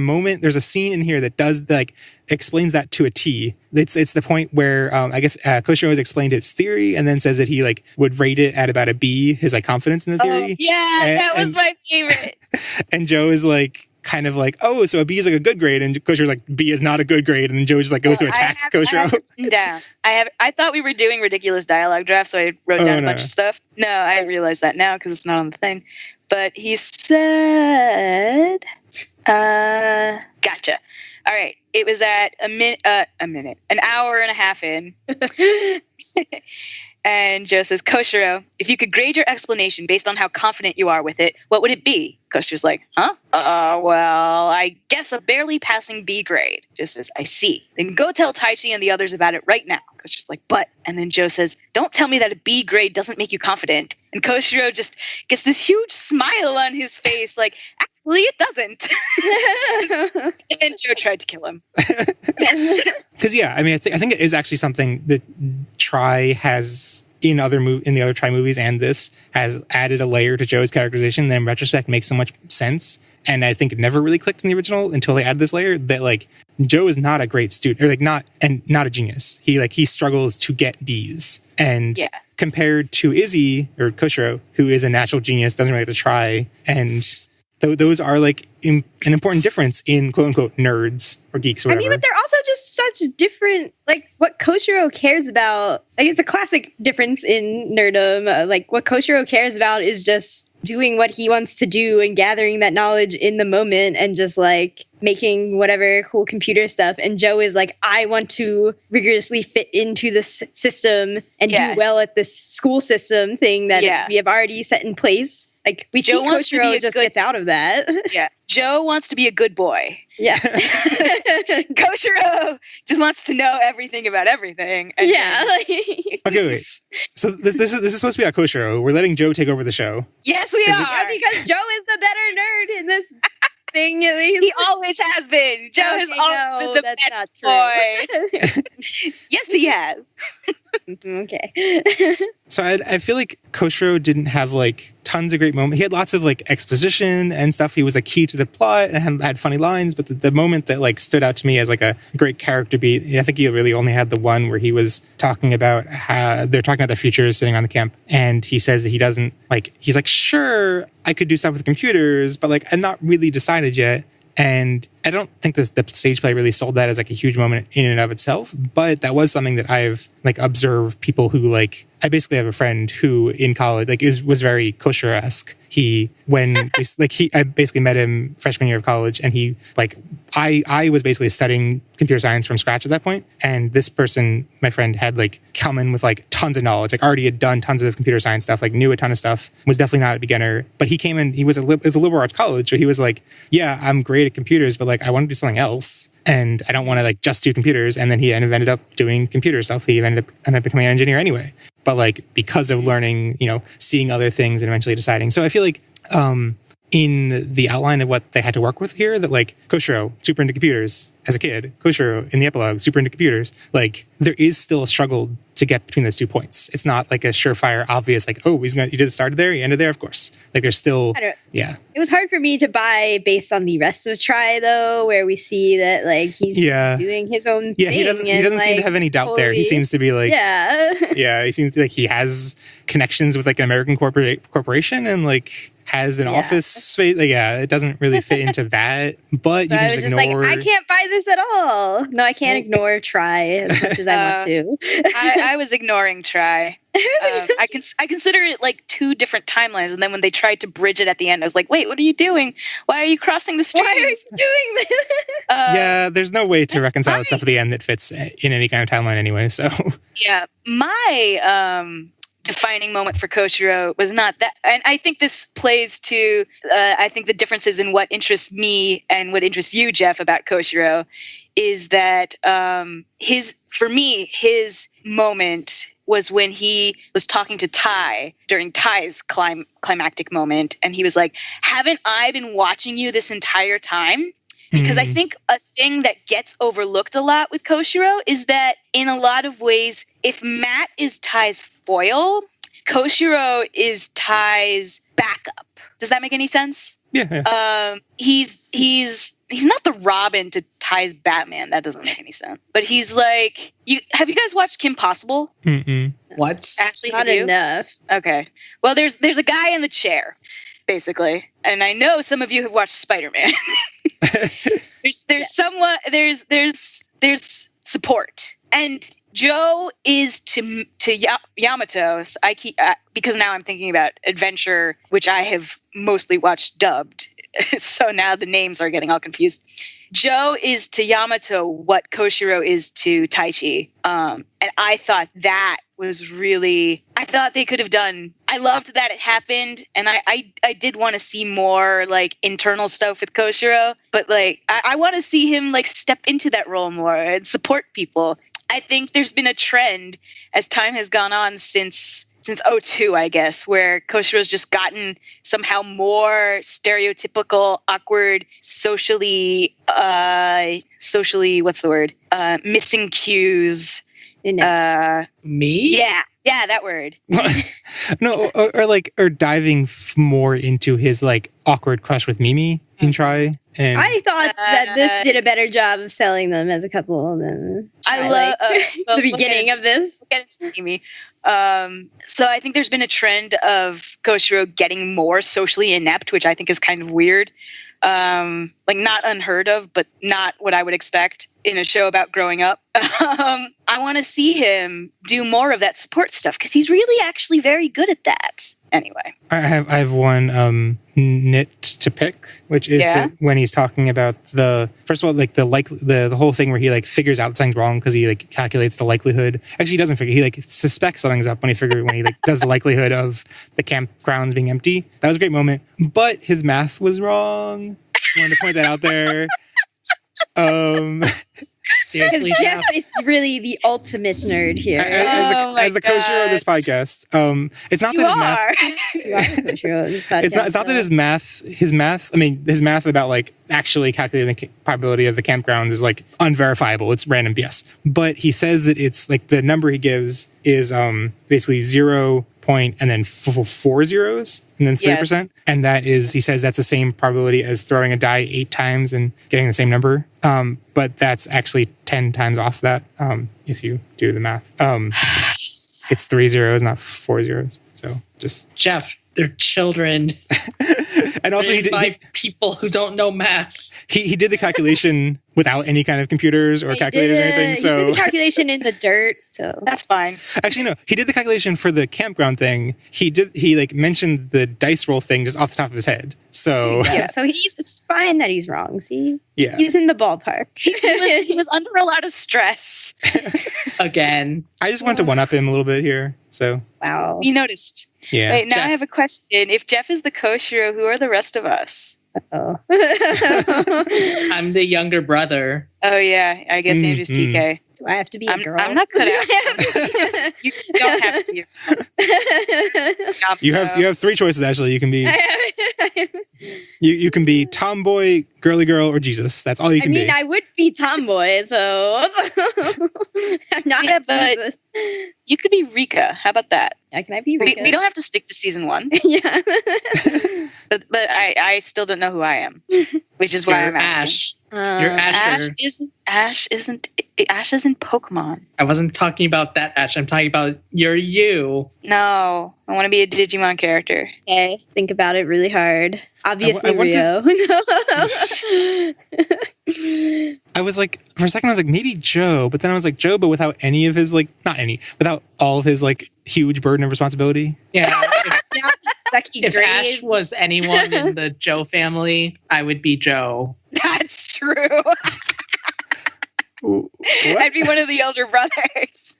scene in here that does like explains that to a T. It's the point where I guess Koshiro has explained his theory and then says that he like would rate it at about a B, his like confidence in the theory. That was my favorite. And Joe is like kind of like, oh, so a B is like a good grade, and Koshiro's like, B is not a good grade, and then Joe just like goes to attack Koshiro. I thought we were doing ridiculous dialogue draft, so I wrote down a bunch of stuff. No, I realize that now because it's not on the thing. But he said, gotcha. All right. It was at an hour and a half in. And Joe says, Koshiro, if you could grade your explanation based on how confident you are with it, what would it be? Koshiro's like, huh? Well, I guess a barely passing B grade. Joe says, I see. Then go tell Taichi and the others about it right now. Koshiro's like, but. And then Joe says, don't tell me that a B grade doesn't make you confident. And Koshiro just gets this huge smile on his face, like, actually, it doesn't. And then Joe tried to kill him. Because I mean, I think it is actually something that Tri has in the other Tri movies, and this has added a layer to Joe's characterization that in retrospect makes so much sense. And I think it never really clicked in the original until they added this layer that like Joe is not a great student, or like not a genius. He struggles to get B's, and compared to Izzy or Koshiro, who is a natural genius, doesn't really have to try, and those are like an important difference in quote unquote nerds or geeks or whatever. I mean, but they're also just such different, like what Koshiro cares about. Like it's a classic difference in nerdom. Like what Koshiro cares about is just doing what he wants to do and gathering that knowledge in the moment and just like making whatever cool computer stuff. And Joe is like, I want to rigorously fit into this system and do well at this school system thing that we have already set in place. Like we Joe see Koshiro just gets out of that. Yeah. Joe wants to be a good boy. Yeah. Koshiro just wants to know everything about everything. And okay, wait. So this is supposed to be about Koshiro. We're letting Joe take over the show. Yes, we are. Because Joe is the better nerd in this thing. He always has been. Joe has always been the best boy. Yes, he has. Okay. So I feel like Koshiro didn't have like tons of great moments. He had lots of like exposition and stuff. He was a key to the plot and had funny lines. But the moment that like stood out to me as like a great character beat, I think he really only had the one where he was talking about how they're talking about their futures sitting on the camp. And he says that he doesn't like, he's like, sure, I could do stuff with computers, but like, I'm not really decided yet. And I don't think the stage play really sold that as like a huge moment in and of itself, but that was something that I've like observed people who like, I basically have a friend who in college like was very Koshiro-esque. I basically met him freshman year of college, and he like I was basically studying computer science from scratch at that point, and this person, my friend, had like come in with like tons of knowledge, like already had done tons of computer science stuff, like knew a ton of stuff, was definitely not a beginner, but he came in, it was a liberal arts college, so he was like, yeah, I'm great at computers, but like I want to do something else, and I don't want to like just do computers. And then he ended up doing computer stuff. He ended up becoming an engineer anyway, but like because of learning, seeing other things and eventually deciding. So I feel like in the outline of what they had to work with here, that like Koshiro, super into computers as a kid, Koshiro in the epilogue, super into computers, like there is still a struggle to get between those 2 points. It's not like a surefire, obvious, like, oh, he did started there, he ended there, of course. Like there's still, yeah. It was hard for me to buy based on the rest of Tri, though, where we see that like he's just doing his own thing. Yeah, he doesn't seem to have any doubt there. He seems to be like, he seems like he has connections with like an American corporation and like has an office space. Like, it doesn't really fit into that. But you can just ignore. Like, I can't buy this at all. No, I can't ignore Tri as much as I want to. I was ignoring Tri. I consider it like 2 different timelines, and then when they tried to bridge it at the end, I was like, "Wait, what are you doing? Why are you crossing the streams? Why are you doing this?" Yeah, there's no way to reconcile stuff at the end that fits in any kind of timeline anyway. So yeah, my defining moment for Koshiro was not that, and I think this plays to I think the differences in what interests me and what interests you, Jeff, about Koshiro is that his moment was when he was talking to Tai during Tai's climactic moment, and he was like, haven't I been watching you this entire time? Because I think a thing that gets overlooked a lot with Koshiro is that in a lot of ways, if Matt is Tai's foil, Koshiro is Tai's backup. Does that make any sense? Yeah. He's not the Robin to Tai's Batman. That doesn't make any sense. But he's like, have you guys watched Kim Possible? Mm-mm. What? Actually, not enough. Okay. Well, there's a guy in the chair, basically, and I know some of you have watched Spider-Man. There's support, and Joe is to Yamato. So because now I'm thinking about Adventure, which I have mostly watched dubbed, so now the names are getting all confused. Joe is to Yamato what Koshiro is to Taichi, and I thought that was really. I thought they could have done. I loved that it happened, and I did want to see more like internal stuff with Koshiro, but like I want to see him like step into that role more and support people. I think there's been a trend as time has gone on since 2002, I guess, where Koshiro's just gotten somehow more stereotypical, awkward, socially, what's the word? Missing cues. Me? Yeah, that word. No, or diving more into his like awkward crush with Mimi in Tri. And I thought that this did a better job of selling them as a couple than I love the beginning of this. Look at it, Mimi. So I think there's been a trend of Koshiro getting more socially inept, which I think is kind of weird. Like not unheard of, but not what I would expect in a show about growing up. I want to see him do more of that support stuff because he's really actually very good at that. Anyway, I have one nit to pick, which is when he's talking about first of all, like the whole thing where he like figures out something's wrong because he like calculates the likelihood. Actually, he doesn't figure. He like suspects something's up when he like does the likelihood of the campgrounds being empty. That was a great moment, but his math was wrong. Just wanted to point that out there. Seriously, Because Jeff? Jeff is really the ultimate nerd here. As the co-shiro of this podcast, it's not You that his are. math. You are the co-shiro of this podcast, It's not that his math about like actually calculating the probability of the campgrounds is like unverifiable. It's random BS. But he says that it's like the number he gives is basically 0 point and then 4 zeros and then 3%. And that is, he says that's the same probability as throwing a die 8 times and getting the same number. But that's actually 10 times off that if you do the math. It's 3 zeros, not 4 zeros. So just Jeff, they're children. And also he made did by people who don't know math. he did the calculation without any kind of computers or calculators or anything. He So did the calculation in the dirt. So That's fine. actually no, he did the calculation for the campground thing. He like mentioned the dice roll thing just off the top of his head. So yeah, so it's fine that he's wrong. See, yeah, he's in the ballpark. He was under a lot of stress. Again. I just want to one up him a little bit here. So Wow. You noticed. yeah, Wait, now Jeff. I have a question. If Jeff is the co-shiro, who are the rest of us? Oh. I'm the younger brother. Oh yeah, I guess Andrew's TK. Do I have to be a girl? I'm not cut Do out. I have You don't have to be. you have 3 choices actually. You can be you can be tomboy, girly girl, or Jesus. That's all you can be. I would be tomboy, so I'm not Yeah, but- Jesus. You could be Rika. How about that? Yeah, can I be We, Rika? we don't have to stick to season 1, Yeah. but I still don't know who I am, which is why You're I'm asking. Ash. You're Asher. Ash isn't Pokemon. I wasn't talking about that Ash. I'm talking about you. No, I want to be a Digimon character. Okay, think about it really hard. Obviously, I want Rio. I was like, for a second, I was like, maybe Joe, but then I was like, Joe, but without any of his like, without all of his like huge burden of responsibility. Yeah. Sucky If grade. Ash was anyone in the Joe family, I would be Joe. That's true. What? I'd be one of the elder brothers.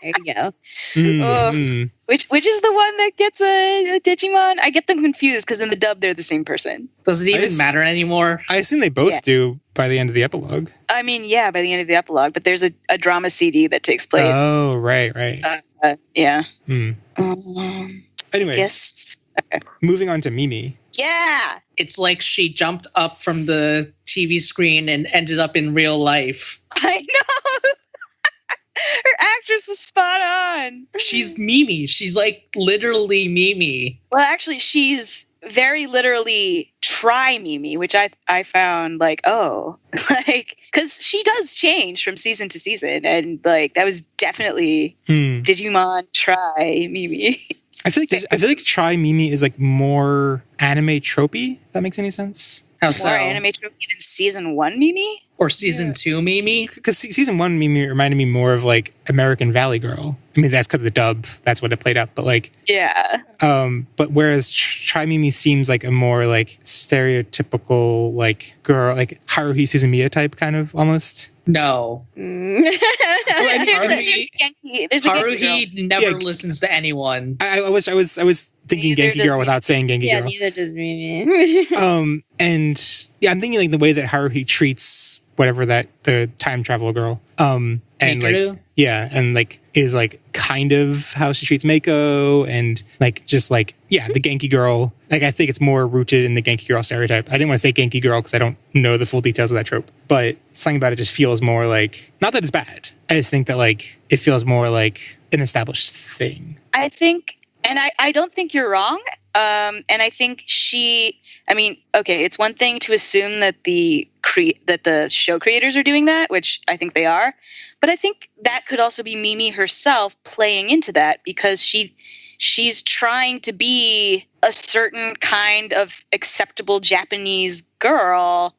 There you go. Mm. Which is the one that gets a Digimon? I get them confused because in the dub they're the same person. Does it even just- matter anymore? I assume they both Yeah. do by the end of the epilogue. I mean, yeah, by the end of the epilogue, but there's a drama CD that takes place. Oh, right. Yeah. Mm. Anyway, Yes. moving on to Mimi. Yeah. It's like she jumped up from the TV screen and ended up in real life. I know. Her actress is spot on. She's Mimi. She's like literally Mimi. Well, actually, she's very literally Tri Mimi, which I found like, oh, like, because she does change from season to season, and like that was definitely Digimon Tri Mimi. I feel like Try Mimi is like more anime tropey. If that makes any sense? How so? More anime trophy than season 1 Mimi. Or season 2 Mimi? Because season 1 Mimi reminded me more of like American Valley Girl. I mean, that's because of the dub. That's what it played up. But like, Yeah. but whereas Try Mimi seems like a more like stereotypical like girl, like Haruhi Suzumiya type kind of almost. No. Haruhi Never listens to anyone. I was thinking Neither Genki does Girl me. without saying Genki Yeah, Girl. neither does Mimi. And yeah, I'm thinking like the way that Haruhi treats whatever that the time travel girl. And Hikaru? like yeah, and like is like kind of how she treats Mako and like just like yeah, the Genki Girl. Like I think it's more rooted in the Genki Girl stereotype. I didn't want to say Genki Girl because I don't know the full details of that trope, but something about it just feels more like not that it's bad. I just think that like it feels more like an established thing. I think, and I don't think you're wrong. And I think it's one thing to assume that the show creators are doing that, which I think they are. But I think that could also be Mimi herself playing into that because she's trying to be a certain kind of acceptable Japanese girl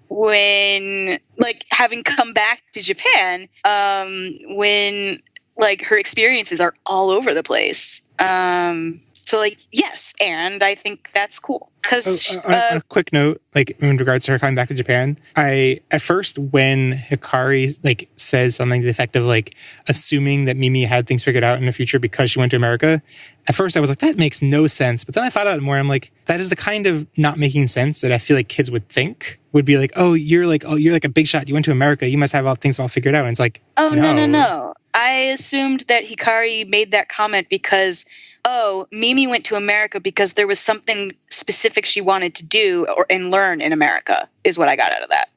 when, like, having come back to Japan, when, like, her experiences are all over the place. So, like, yes, and I think that's cool. Because a quick note, like in regards to her coming back to Japan, at first when Hikari like says something to the effect of like assuming that Mimi had things figured out in the future because she went to America, at first I was like, that makes no sense. But then I thought out more. I'm like, that is the kind of not making sense that I feel like kids would think would be like, oh, you're like a big shot. You went to America. You must have all things all figured out. And it's like, oh, no. I assumed that Hikari made that comment because, oh, Mimi went to America because there was something specific she wanted to do and learn in America, is what I got out of that.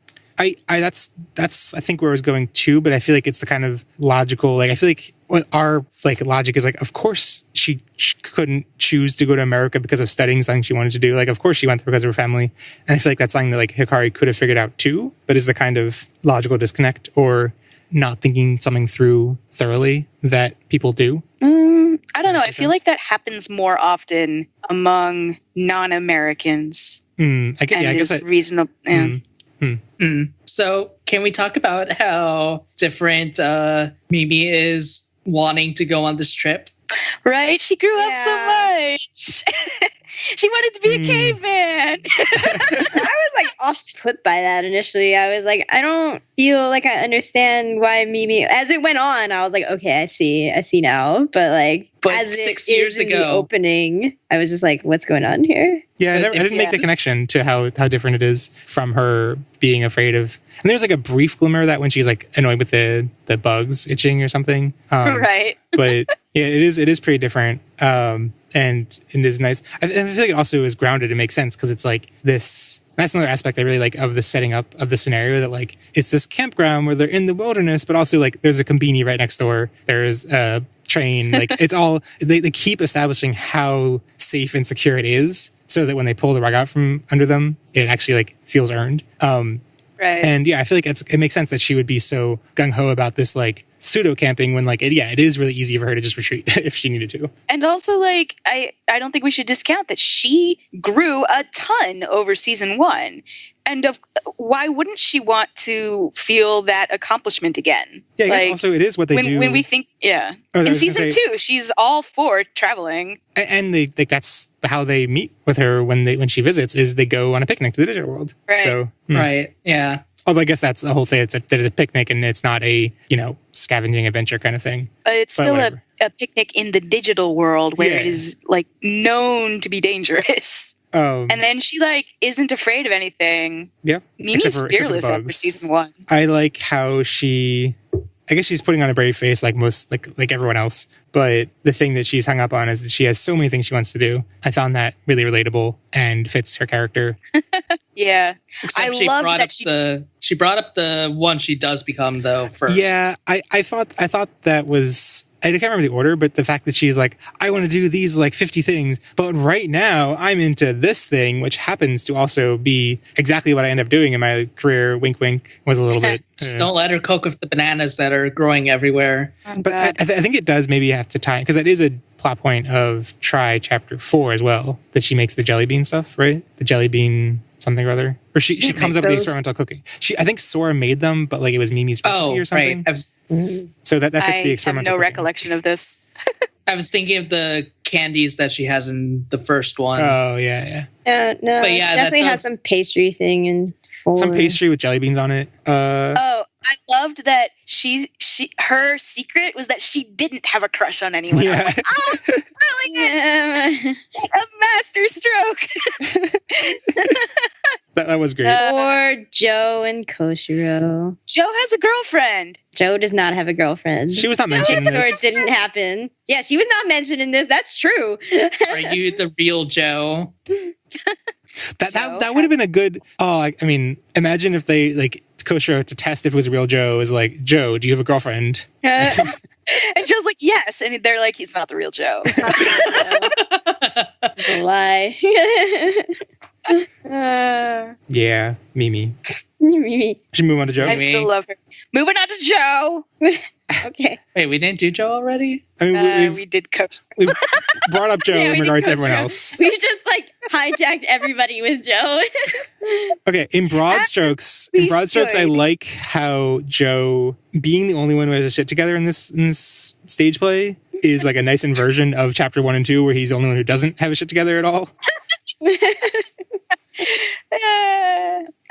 That's I think where I was going too, but I feel like it's the kind of logical, like I feel like what our like logic is like, of course she couldn't choose to go to America because of studying something she wanted to do. Like, of course she went there because of her family. And I feel like that's something that like Hikari could have figured out too, but is the kind of logical disconnect or not thinking something through thoroughly that people do. I don't know. I feel like that happens more often among non-Americans. I guess it's reasonable. Yeah. So can we talk about how different Mimi is wanting to go on this trip? Right? She grew up so much. She wanted to be a caveman. I was like off-put by that initially. I was like, I don't feel like I understand why Mimi. As it went on, I was like, okay, I see now. But as 6 it years is in ago, the opening, I was just like, what's going on here? Yeah, I didn't make the connection to how different it is from her being afraid of. And there's like a brief glimmer of that when she's like annoyed with the bugs itching or something. Right. But yeah, it is pretty different. And it is nice. I feel like it also is grounded. It makes sense because it's like this. That's another aspect I really like of the setting up of the scenario, that like it's this campground where they're in the wilderness, but also like there's a combini right next door. There's a train. Like it's all they keep establishing how safe and secure it is, so that when they pull the rug out from under them, it actually like feels earned. Right. And yeah, I feel like it makes sense that she would be so gung-ho about this like pseudo camping when like it is really easy for her to just retreat if she needed to. And also like I don't think we should discount that she grew a ton over season 1. And why wouldn't she want to feel that accomplishment again? Yeah, I guess also it is what they do. When we think, in season 2, she's all for traveling. And they like that's how they meet with her when she visits, is they go on a picnic to the digital world. Right. So, right. Yeah. Although I guess that's the whole thing. It's a picnic and it's not a, scavenging adventure kind of thing. It's still a picnic in the digital world where it is like known to be dangerous. And then she like isn't afraid of anything. Yeah. Mimi's fearless after season 1. I like how I guess she's putting on a brave face like most like everyone else. But the thing that she's hung up on is that she has so many things she wants to do. I found that really relatable and fits her character. Yeah. Except she brought up the one she does become though first. Yeah, I thought that was, I can't remember the order, but the fact that she's like, I want to do these like 50 things, but right now I'm into this thing, which happens to also be exactly what I end up doing in my career. Wink, wink was a little bit. Just don't let her cook with the bananas that are growing everywhere. But I think it does maybe have to tie, because that is a plot point of Tri Chapter 4 as well, that she makes the jelly bean stuff, right? The jelly bean something or other. Or she comes up with the experimental cooking. I think Sora made them, but like it was Mimi's recipe or something. Right. So that fits the experimental I have no cooking. recollection of this. I was thinking of the candies that she has in the first one. Oh, yeah. No, but she definitely has some pastry thing in 4. Some pastry with jelly beans on it. I loved that her secret was that she didn't have a crush on anyone. Yeah. I was like, I like it. A master stroke. That was great. Or Joe and Koshiro. Joe has a girlfriend. Joe does not have a girlfriend. She was not mentioned in this. Or it didn't happen. Yeah, she was not mentioned in this. That's true. Are you the real Joe? That would have been a good. I mean, imagine if they like Koshiro to test if it was a real Joe is like, Joe, do you have a girlfriend? And Joe's like, yes. And they're like, he's not the real Joe. It's a lie. Yeah, Mimi. Mimi. Should we move on to Joe? I still love her. Moving on to Joe. Okay. Wait, we didn't do Joe already? I mean, we did Coach. We've brought up Joe in regards to everyone Joe. else. We just like hijacked everybody with Joe. Okay, in broad strokes, I like how Joe, being the only one who has his shit together in this stage play, is like a nice inversion of chapter 1 and 2, where he's the only one who doesn't have his shit together at all.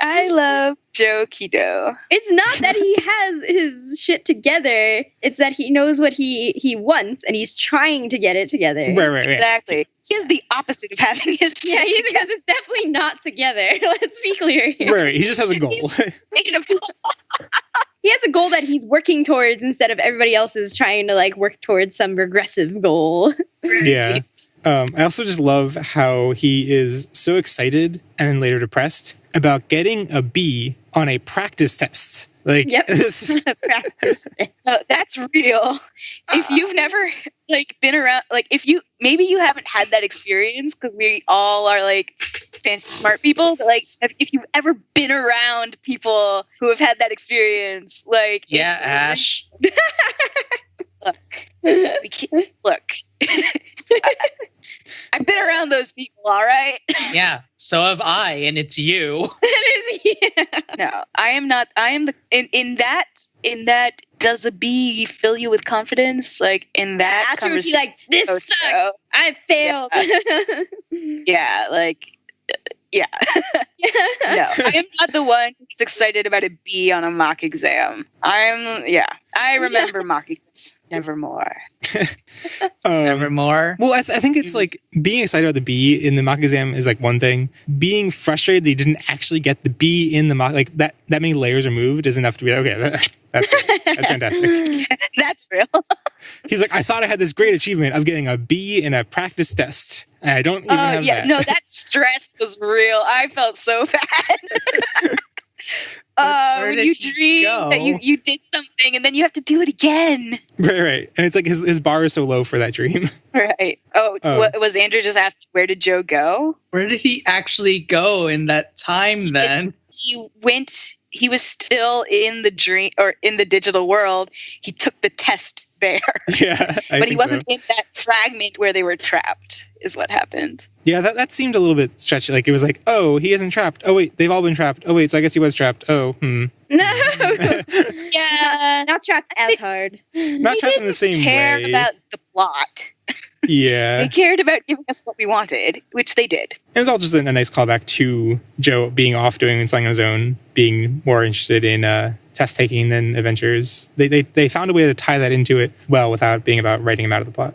I love Joe Kido. It's not that he has his shit together. It's that he knows what he wants and he's trying to get it together. Right. Exactly. He is the opposite of having his shit Yeah, together. because it's definitely not together. Let's be clear here. Right. He just has a goal. He has a goal that he's working towards instead of everybody else is trying to like work towards some regressive goal. Yeah. I also just love how he is so excited and then later depressed about getting a B on a practice test. Like, Yep. Practice. No, that's real. If you've never like been around, like if you maybe you haven't had that experience because we all are like fancy smart people, but like if you've ever been around people who have had that experience, like Yeah, Ash. Look. I've been around those people, all right? Yeah, so have I, and it's you. No, I am not. I am the in that. Does a B fill you with confidence? Like in that Asher would be conversation, like, this sucks. I failed. yeah, like. Yeah. No, I am not the one who's excited about a B on a mock exam. I remember mock exams. Nevermore. Nevermore. Well, I think it's like being excited about the B in the mock exam is like one thing. Being frustrated that you didn't actually get the B in the mock, like that many layers removed is enough to be like, okay, that's great. That's fantastic. That's real. He's like, I thought I had this great achievement of getting a B in a practice test. And I don't even have that. No, that stress was real. I felt so bad. When you dream that you did something and then you have to do it again. Right. And it's like his bar is so low for that dream. Right. What was Andrew just asking? Where did Joe go? Where did he actually go in that time then? He was still in the dream or in the digital world. He took the test there. Yeah. But he wasn't in that fragment where they were trapped, is what happened. Yeah, that seemed a little bit stretchy. Like it was like, oh, he isn't trapped. Oh wait, they've all been trapped. Oh wait, so I guess he was trapped. Oh, No. Yeah. Not trapped as hard. Not trapped in the same care way. about the plot. Yeah. They cared about giving us what we wanted, which they did. It was all just a nice callback to Joe being off doing something on his own, being more interested in test taking than adventures. They found a way to tie that into it well without being about writing him out of the plot.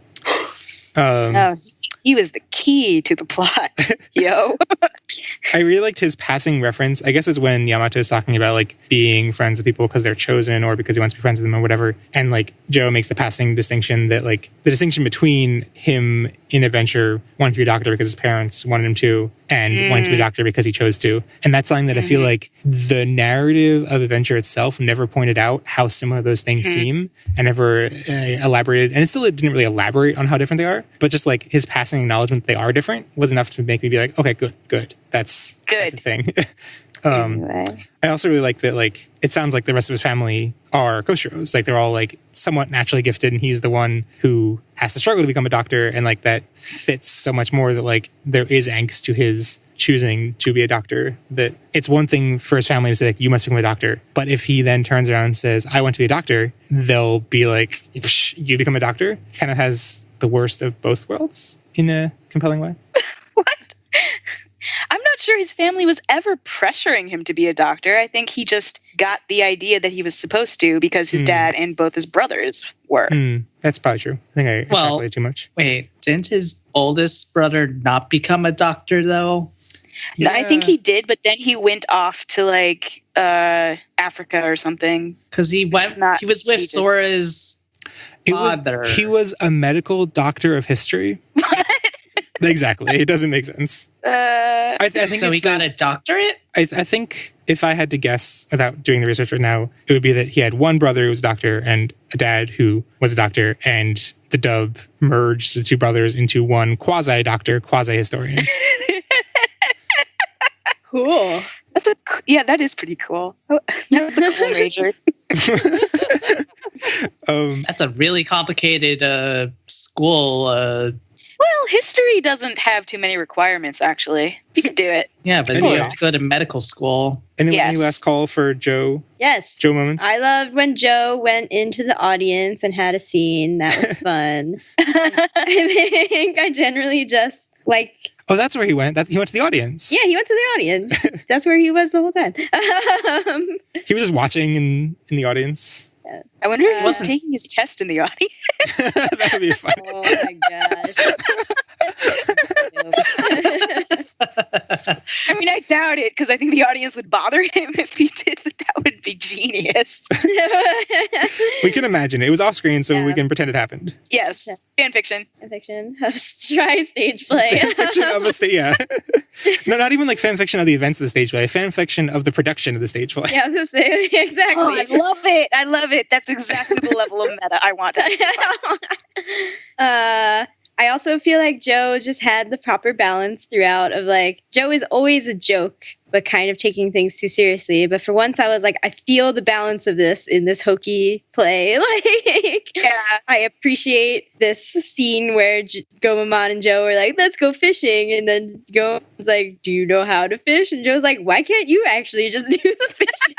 No, he was the key to the plot, yo. I really liked his passing reference. I guess it's when Yamato is talking about like being friends with people because they're chosen or because he wants to be friends with them or whatever. And like Joe makes the passing distinction that like the distinction between him in Adventure wanting to be a doctor because his parents wanted him to and wanting to be a doctor because he chose to. And that's something that I feel like the narrative of Adventure itself never pointed out how similar those things seem and never elaborated. And it didn't really elaborate on how different they are. But just like his passing acknowledgement that they are different was enough to make me be like, okay, good. That's a thing. Anyway. I also really like that, like, it sounds like the rest of his family are Koshiros. Like, they're all, like, somewhat naturally gifted, and he's the one who has to struggle to become a doctor, and, like, that fits so much more that, like, there is angst to his choosing to be a doctor. That it's one thing for his family to say, like, you must become a doctor. But if he then turns around and says, I want to be a doctor, they'll be like, you become a doctor? Kind of has the worst of both worlds in a compelling way. What? I'm not sure his family was ever pressuring him to be a doctor. I think he just got the idea that he was supposed to because his dad and both his brothers were. That's probably true. I think I extrapolated too much. Wait, didn't his oldest brother not become a doctor, though? Yeah. I think he did, but then he went off to, like, Africa or something. Because he was with Sora's father. He was a medical doctor of history. What? Exactly. It doesn't make sense. I think so he got a doctorate? I think if I had to guess without doing the research right now, it would be that he had one brother who was a doctor and a dad who was a doctor, and the dub merged the two brothers into one quasi-doctor, quasi-historian. Cool. That is pretty cool. That's a cool major. That's a really complicated school. Well, Well, history doesn't have too many requirements, actually. You could do it. Yeah, but you have to go to medical school. Any last call for Joe? Yes. Joe moments? I loved when Joe went into the audience and had a scene. That was fun. I think I generally just like... Oh, that's where he went. He went to the audience. Yeah, he went to the audience. That's where he was the whole time. He was just watching in the audience. Yeah. I wonder if he wasn't taking his test in the audience. That would be fun. Oh my gosh. I mean, I doubt it, because I think the audience would bother him if he did, but that would be genius. We can imagine it. It was off screen, so we can pretend it happened. Yes. Fan fiction. Fan fiction of Tri stage play. Fan fiction of a stage, yeah. No, not even like fan fiction of the events of the stage play. Fan fiction of the production of the stage play. Yeah, exactly. Oh, I love it. I love it. That's exactly the level of meta I want to. I also feel like Joe just had the proper balance throughout of like, Joe is always a joke, but kind of taking things too seriously. But for once I was like, I feel the balance of this in this hokey play. Like, I appreciate this scene where Gomamon and Joe are like, let's go fishing. And then Gomamon's like, do you know how to fish? And Joe's like, why can't you actually just do the fishing?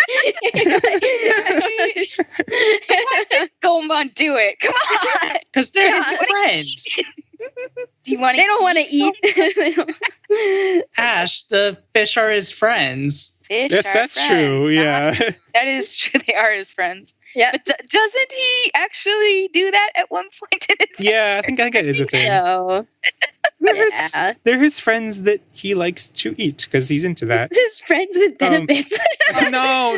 Why did Gomamon do it? Come on. Because they're his friends. Do you want? They don't want to eat. Ash, the fish are his friends. That's true. Yeah, that is true. They are his friends. Yeah, but doesn't he actually do that at one point in Adventure? Yeah, I think it is a thing. So. They're his friends that he likes to eat because he's into that. His friends with benefits. No.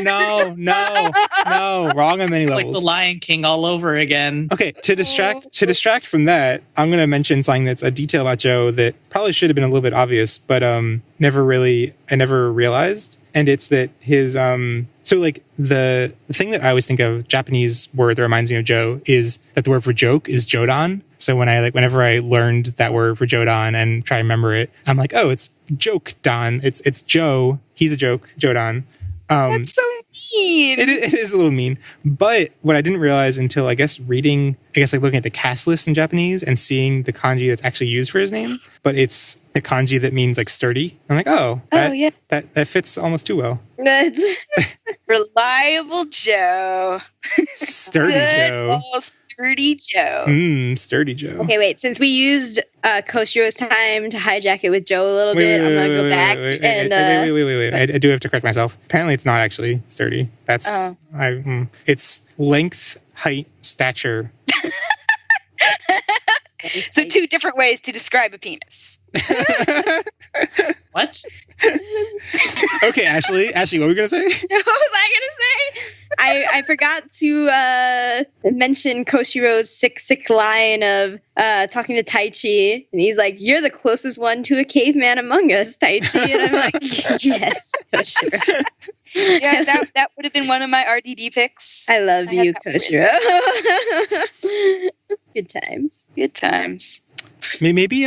Wrong on many it's levels. Like the Lion King all over again. Okay, to distract from that, I'm going to mention something that's a detail about Joe that probably should have been a little bit obvious, but I never realized. And it's that his so like the thing that I always think of, Japanese word that reminds me of Joe, is that the word for joke is jodan. So whenever I learned that word for jodan and try to remember it, I'm like, oh, it's joke don. It's Joe. He's a joke, jodan. That's so mean. It is a little mean. But what I didn't realize until like looking at the cast list in Japanese and seeing the kanji that's actually used for his name, but it's the kanji that means like sturdy. I'm like, that fits almost too well. Reliable Joe. Sturdy Joe. Sturdy Joe. Sturdy Joe. Okay, wait. Since we used Koshiro's time to hijack it with Joe a little bit, I'm going to go back. Wait. I do have to correct myself. Apparently it's not actually sturdy. That's... it's length, height, stature. So 2 different ways to describe a penis. What? Okay, Ashley, what were we going to say? What was I going to say? I forgot to mention Koshiro's sick line of talking to Taichi, and he's like, "You're the closest one to a caveman among us, Taichi." And I'm like, "Yes, Koshiro." Yeah, that would have been one of my RDD picks. I love you, Koshiro. Good times. Good times. Maybe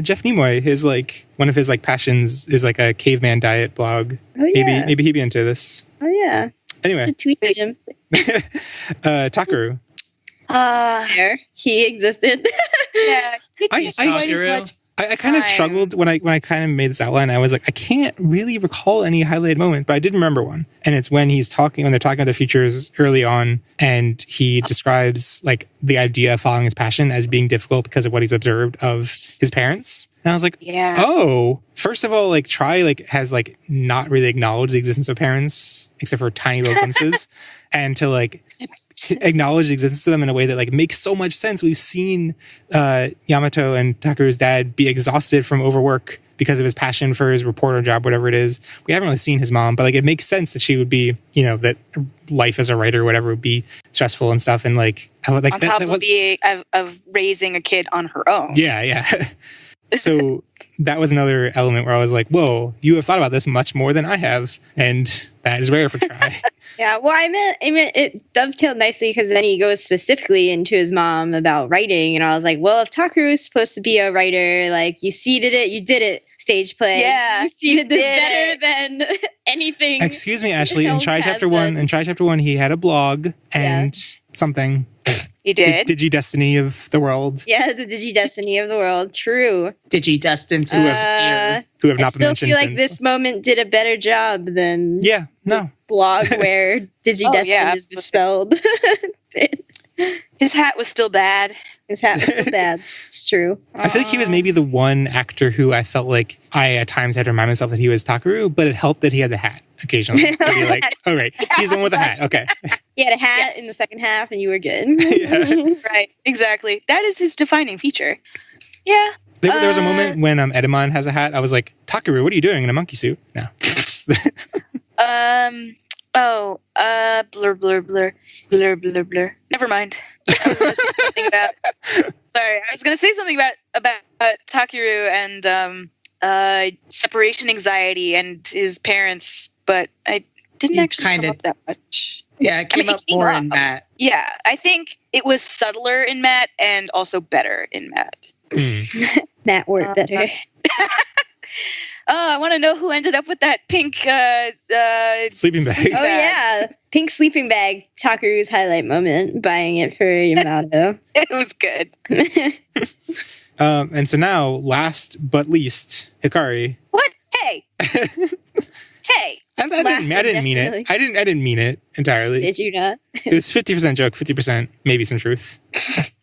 Jeff Nimoy, his like one of his like passions is like a caveman diet blog. Oh yeah. Maybe he'd be into this. Oh yeah. Anyway, to tweet him. Takaru. There, he existed. Yeah. I kind of struggled when I kind of made this outline. I was like, I can't really recall any highlighted moment, but I did remember one. And it's when they're talking about the futures early on, and he describes like the idea of following his passion as being difficult because of what he's observed of his parents. And I was like, yeah. Oh, first of all, like Tri like has like not really acknowledged the existence of parents except for tiny little glimpses. And to like acknowledge the existence of them in a way that like makes so much sense. We've seen Yamato and Takaru's dad be exhausted from overwork because of his passion for his reporter job, whatever it is. We haven't really seen his mom, but like it makes sense that she would be, that life as a writer or whatever would be stressful and stuff. And like, on top of raising a kid on her own. Yeah. So that was another element where I was like, whoa, you have thought about this much more than I have. And that is rare for Tri. Yeah, well, I meant it dovetailed nicely because then he goes specifically into his mom about writing. And I was like, well, if Takaru is supposed to be a writer, like you seeded it, you did it, stage play. Yeah, you seeded this better than anything. Excuse me, Ashley, in Tri Chapter 1, he had a blog and something. He did. Digi-destiny of the world. Yeah, the Digi-destiny of the world. True. Digi-destined to disappear. Who have not been mentioned. I mentioned still feel like since. this moment did a better job than the blog where Digi-destined is misspelled. His hat was still bad. His hat was still bad. It's true. I feel like he was maybe the one actor who I felt like I at times had to remind myself that he was Takaru, but it helped that he had the hat occasionally. To be like, all right, he's the one with the hat. Okay. He had a hat in the second half and you were good. Right, exactly. That is his defining feature. Yeah. There was a moment when Edamon has a hat. I was like, Takaru, what are you doing in a monkey suit? No. Blur, blur, blur, blur, blur, blur. Never mind. I was going to say something about. Sorry, I was going to say something about Takeru and separation anxiety and his parents, but I didn't actually come up that much. Yeah, it came up more in Matt. Yeah, I think it was subtler in Matt and also better in Matt. Matt worked better. I want to know who ended up with that pink sleeping bag. Oh yeah, pink sleeping bag. Takeru's highlight moment, buying it for Yamato. It was good. And so now, last but least, Hikari. What? Hey. Hey. I didn't mean it. I didn't mean it entirely. Did you not? It was 50% joke, 50% maybe some truth.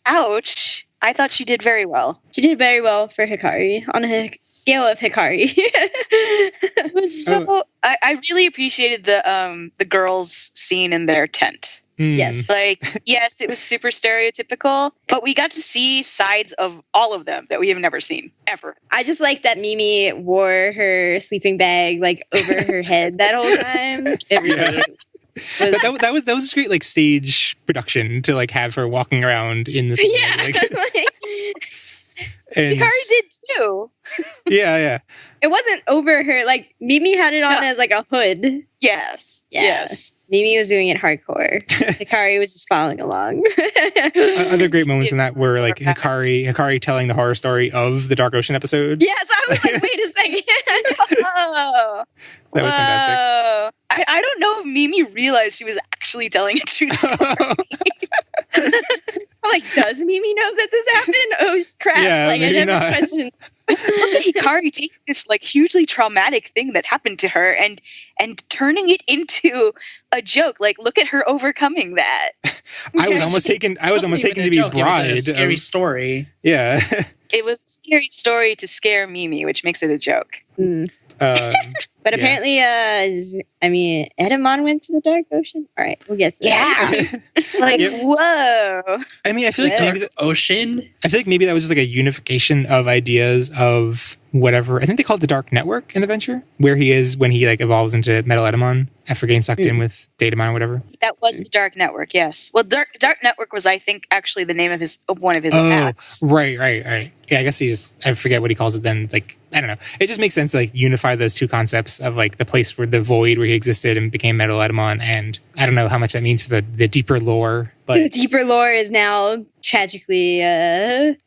Ouch. I thought she did very well. She did very well for Hikari on a scale of Hikari. It was so. I really appreciated the girls' scene in their tent. Yes. Yes, it was super stereotypical, but we got to see sides of all of them that we have never seen, ever. I just like that Mimi wore her sleeping bag, over her head that whole time. That was just great, stage production to, have her walking around in this. Yeah. Hikari did, too. Yeah. It wasn't over her. Mimi had it on as, a hood. Yes. Yeah. Yes. Mimi was doing it hardcore. Hikari was just following along. Other great moments in that were Hikari telling the horror story of the Dark Ocean episode. Yes, I was like, wait a second. That was fantastic. I don't know if Mimi realized she was actually telling a true story. I'm like, does Mimi know that this happened? Oh crap! Yeah, I maybe never not. questioned. Look at Hikari taking this hugely traumatic thing that happened to her and turning it into a joke. Look at her overcoming that. I was almost taken to be bride. It was a scary story. Yeah. It was a scary story to scare Mimi, which makes it a joke. But apparently, Edamon went to the Dark Ocean. All right, we'll get to that. Whoa. I mean, I feel like maybe Ocean. I feel like maybe that was just a unification of ideas of whatever. I think they call it the Dark Network in Adventure, where he is when he evolves into Metal Edamon after getting sucked in with Datamon or whatever. That was the Dark Network, yes. Well, Dark Network was, I think, actually the name of one of his attacks. Right. Yeah, I guess I forget what he calls it then. I don't know. It just makes sense to unify those two concepts of the place where the void where he existed and became Metal Edamon, and I don't know how much that means for the deeper lore. But the deeper lore is now tragically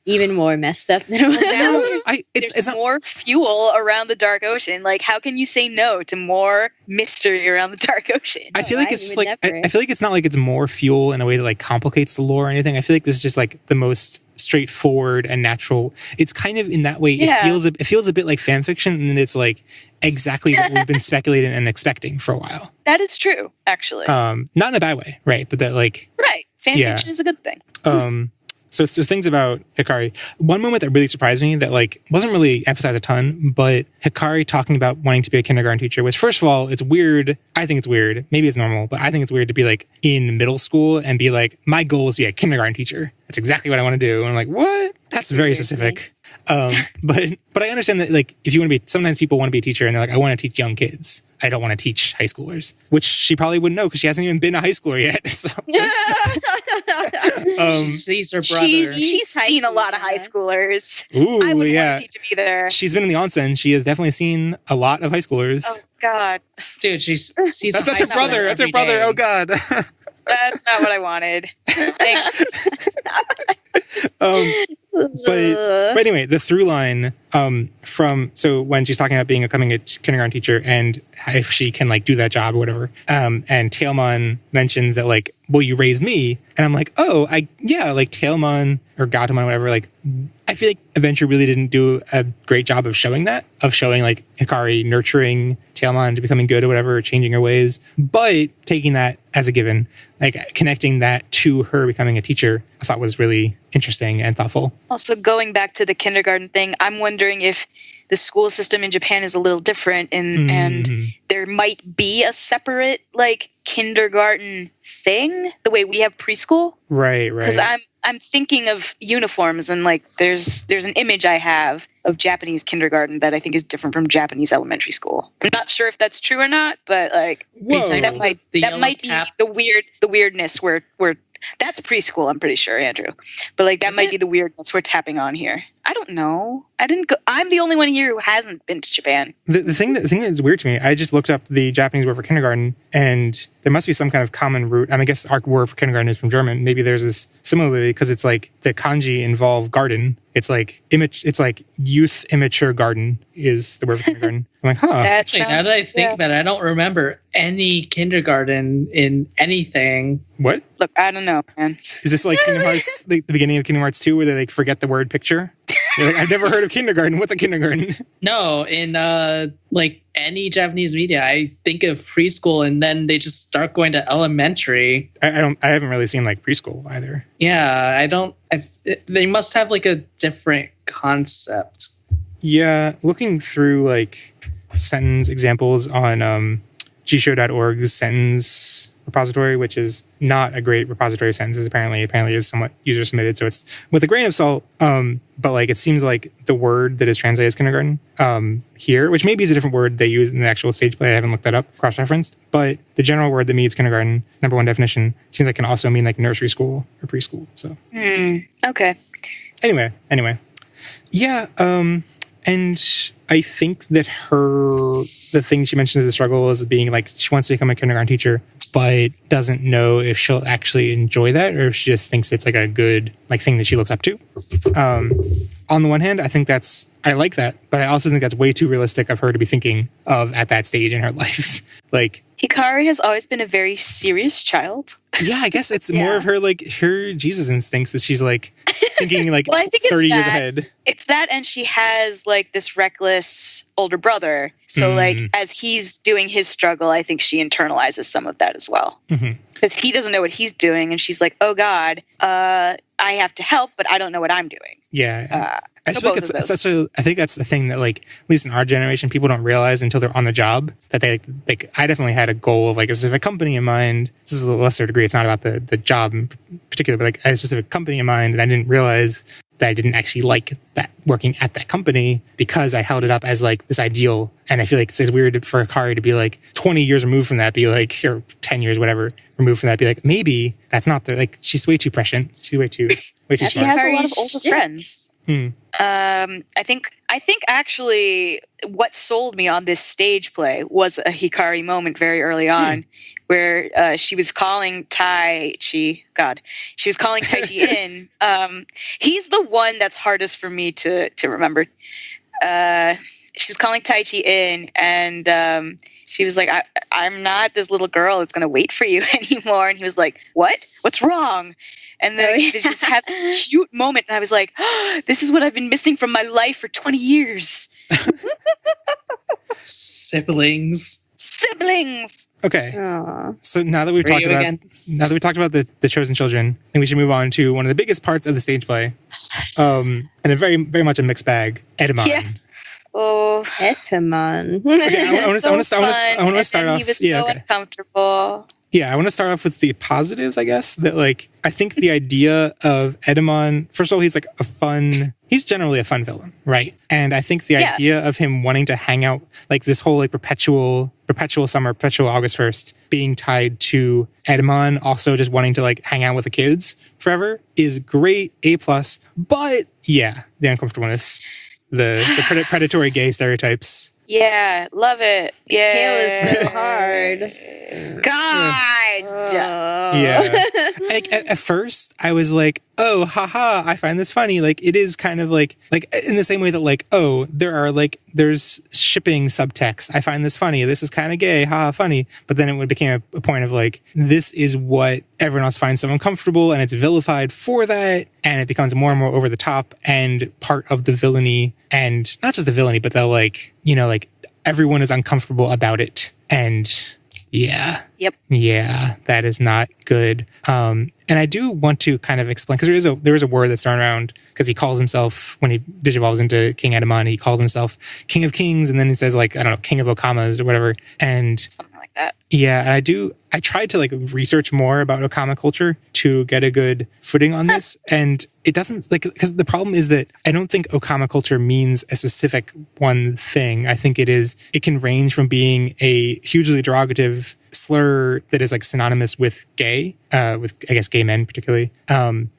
even more messed up than it was. There's more fuel around the Dark Ocean. How can you say no to more mystery around the Dark Ocean? I feel like it's I feel like it's not it's more fuel in a way that complicates the lore or anything. I feel like this is just the most straightforward and natural. It's kind of in that way. Yeah. It feels a bit like fan fiction, and it's exactly what we've been speculating and expecting for a while. That is true, actually. Not in a bad way, right? But that right. Fan fiction is a good thing. So things about Hikari. One moment that really surprised me that wasn't really emphasized a ton, but Hikari talking about wanting to be a kindergarten teacher, which first of all, it's weird. I think it's weird. Maybe it's normal, but I think it's weird to be in middle school and be my goal is to be a kindergarten teacher. That's exactly what I want to do. And I'm like, what? That's very specific. But I understand that if you want to be, sometimes people want to be a teacher and they're I want to teach young kids. I don't want to teach high schoolers, which she probably wouldn't know because she hasn't even been a high schooler yet. So. She sees her brother. She's seen a lot of high schoolers. Ooh, I would want to teach him either. She's been in the onsen. She has definitely seen a lot of high schoolers. Oh God, dude, she's that's her brother. That's her brother. Oh God. That's not what I wanted. Thanks. But anyway, the through line so when she's talking about becoming a kindergarten teacher and if she can like do that job or whatever, and Tailmon mentions that like, well, you raised me, and I'm like, oh, like Tailmon or Gatomon, whatever. Like, I feel like Adventure really didn't do a great job of showing like Hikari nurturing Tailmon to becoming good or whatever, or changing her ways, but taking that as a given, like connecting that to her becoming a teacher, I thought was really interesting and thoughtful. Also, going back to the kindergarten thing, I'm wondering if the school system in Japan is a little different, and there might be a separate like kindergarten thing, the way we have preschool. Right. Because I'm thinking of uniforms, and like there's an image I have of Japanese kindergarten that I think is different from Japanese elementary school. I'm not sure if that's true or not, but like that might be the weirdness where that's preschool, I'm pretty sure, Andrew. But like that might be the weirdness we're tapping on here. I don't know. I'm the only one here who hasn't been to Japan. The thing that's weird to me, I just looked up the Japanese word for kindergarten, and there must be some kind of common root. I mean, I guess our word for kindergarten is from German. Maybe there's this similarly, because it's like the kanji involve garden. It's like youth immature garden is the word for kindergarten. I'm like, huh. Now that I think about it, I don't remember any kindergarten in anything. What? Look, I don't know, man. Is this like Kingdom Hearts, the beginning of Kingdom Hearts 2, where they like forget the word picture? Like, I've never heard of kindergarten. What's a kindergarten? No, in like any Japanese media, I think of preschool, and then they just start going to elementary. I haven't really seen like preschool either. Yeah, they must have like a different concept. Yeah, looking through like sentence examples on gshow.org's sentence repository, which is not a great repository of sentences, apparently is somewhat user submitted, so it's with a grain of salt, but like it seems like the word that is translated as kindergarten here, which maybe is a different word they use in the actual stage play, I haven't looked that up, cross-referenced, but the general word that means kindergarten, number one definition, seems like can also mean like nursery school or preschool. So okay. Anyway, yeah, and I think that the thing she mentions as a struggle is being like she wants to become a kindergarten teacher, but doesn't know if she'll actually enjoy that, or if she just thinks it's like a good like thing that she looks up to. On the one hand, I think I like that, but I also think that's way too realistic of her to be thinking of at that stage in her life. Like, Hikari has always been a very serious child. Yeah, I guess it's more of her Jesus instincts that she's like thinking like well, I think 30 years ahead. It's that, and she has like this reckless older brother. So like as he's doing his struggle, I think she internalizes some of that as well. Because he doesn't know what he's doing, and she's like, oh God, I have to help, but I don't know what I'm doing. Yeah. I think that's the thing that like, at least in our generation, people don't realize until they're on the job that they like, I definitely had a goal of like a specific company in mind. This is a lesser degree. It's not about the job in particular, but like I had a specific company in mind, and I didn't realize that I didn't actually like that working at that company because I held it up as like this ideal. And I feel like it's weird for Hikari to be like 20 years removed from that, be like, or 10 years, whatever, removed from that, be like, maybe that's not the, like, she's way too prescient. She's way too smart. She has a lot of older friends. I think actually what sold me on this stage play was a Hikari moment very early on where she was calling Taichi in. He's the one that's hardest for me to remember. She was calling Taichi in, and she was like, I'm not this little girl that's going to wait for you anymore. And he was like, what? What's wrong? And then they just had this cute moment, and I was like, oh, this is what I've been missing from my life for 20 years. Siblings. Okay. Aww. So now that we've talked about the chosen children, I think we should move on to one of the biggest parts of the stage play, and a very, very much a mixed bag. Edamon. Yeah. Oh, Edamon. Okay, I want to start off. He was so uncomfortable. Yeah, I want to start off with the positives, I guess. That like, I think the idea of Edamon, first of all, he's generally a fun villain, right? And I think the idea of him wanting to hang out, like this whole like perpetual summer, perpetual August 1st being tied to Edamon, also just wanting to like hang out with the kids forever is great, A+. But yeah, the uncomfortableness, the predatory gay stereotypes. Yeah, love it. Yeah. Tail is so hard. God. Yeah. Like, at first, I was like, oh, haha, I find this funny. Like, it is kind of like in the same way that like, oh, there's shipping subtext. I find this funny. This is kind of gay. Haha, funny. But then it became a point of like, this is what everyone else finds so uncomfortable, and it's vilified for that. And it becomes more and more over the top and part of the villainy, and not just the villainy, but the like, like everyone is uncomfortable about it. And yeah. Yep. Yeah, that is not good. And I do want to kind of explain, because there is a word that's thrown around, because he calls himself, when he digivolves into King Edamon, he calls himself King of Kings, and then he says like, I don't know, King of Okamas or whatever. And something like that. Yeah, and I tried to like research more about Okama culture to get a good footing on this. And it doesn't, like, because the problem is that I don't think Okama culture means a specific one thing. I think it can range from being a hugely derogative slur that is like synonymous with gay, with I guess gay men particularly.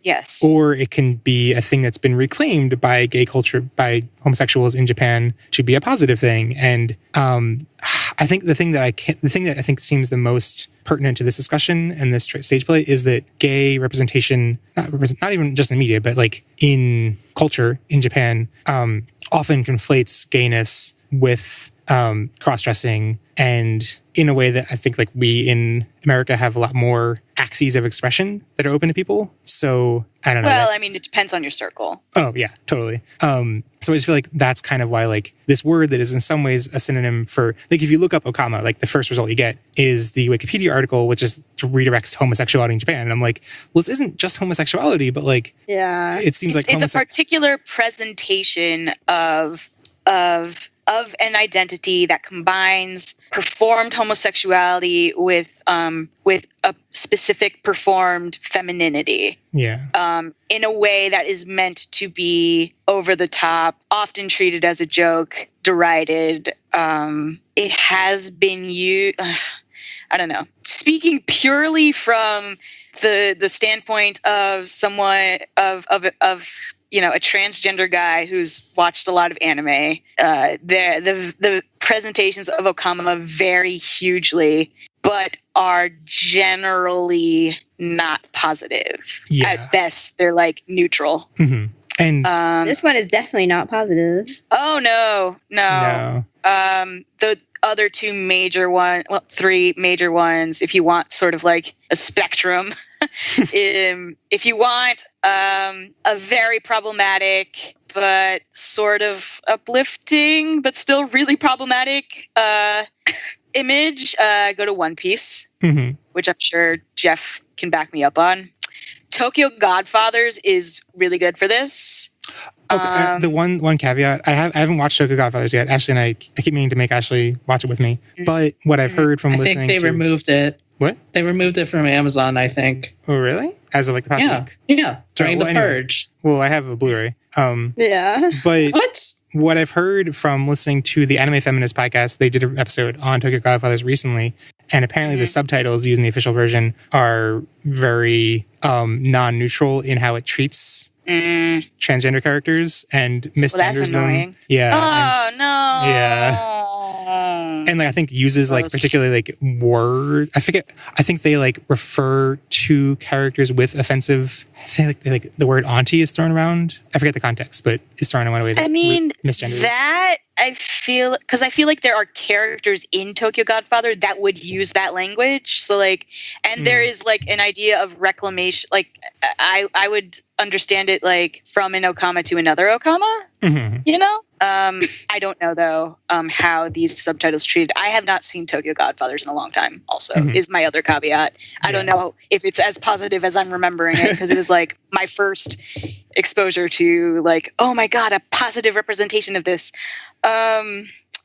Yes. Or it can be a thing that's been reclaimed by gay culture, by homosexuals in Japan, to be a positive thing. And I think the thing that I think seems the most pertinent to this discussion and this stage play is that gay representation, not even just in the media, but like in culture in Japan, often conflates gayness with cross-dressing, and in a way that I think like we in America have a lot more axes of expression that are open to people. So I don't know. Well, I mean, it depends on your circle. Oh yeah, totally. So I just feel like that's kind of why like this word that is in some ways a synonym for, like, if you look up Okama, like the first result you get is the Wikipedia article, which just redirects homosexuality in Japan. And I'm like, well, this isn't just homosexuality, but like, yeah, it seems like it's a particular presentation of an identity that combines performed homosexuality with a specific performed femininity. Yeah. In a way that is meant to be over the top, often treated as a joke, derided. It has been used. I don't know. Speaking purely from the standpoint of someone of a transgender guy who's watched a lot of anime, the presentations of Okama vary hugely, but are generally not positive. Yeah. At best, they're like neutral. Mm-hmm. And this one is definitely not positive. Oh no. The other three major ones, if you want sort of like a spectrum, if you want a very problematic but sort of uplifting but still really problematic image, go to One Piece, mm-hmm. which I'm sure Jeff can back me up on. Tokyo Godfathers is really good for this. Okay, the one caveat, I haven't watched Tokyo Godfathers yet. Ashley and I keep meaning to make Ashley watch it with me. But what I've heard from listening, I think they removed it. What? They removed it from Amazon, I think. Oh, really? As of like the past week? Yeah, during the Purge. Well, I have a Blu-ray. Yeah. But what I've heard from listening to the Anime Feminist podcast, they did an episode on Tokyo Godfathers recently, and apparently the subtitles used in the official version are very non-neutral in how it treats transgender characters and misgenders them. Yeah. Oh no. Yeah. And like I think uses like particularly like word. I think they like refer to characters with offensive. I think like the word auntie is thrown around. I forget the context, but it's thrown in one way. I mean, misgendered. that I feel like there are characters in Tokyo Godfather that would use that language. So like, and there is like an idea of reclamation. Like I would understand it like from an Okama to another Okama. Mm-hmm. You know. I don't know though how these subtitles treated. I have not seen Tokyo Godfathers in a long time. Also, is my other caveat. I don't know if it's as positive as I'm remembering it, because it was like my first exposure to like, oh my god, a positive representation of this.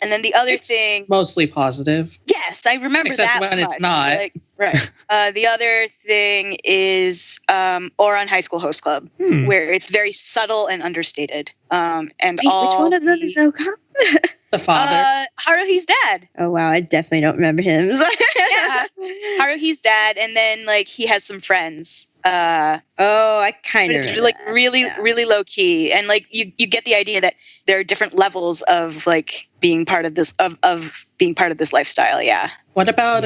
And then the other thing, mostly positive. Yes, I remember except that when it's not. Like, right. The other thing is Ouran High School Host Club, where it's very subtle and understated. And wait, which one of them is Okama? The father. Haruhi's dad. Oh wow, I definitely don't remember him. Yeah, Haruhi's dad, and then like he has some friends. I kind of. It's like really low key, and like you get the idea that there are different levels of like being part of this of being part of this lifestyle. Yeah. What about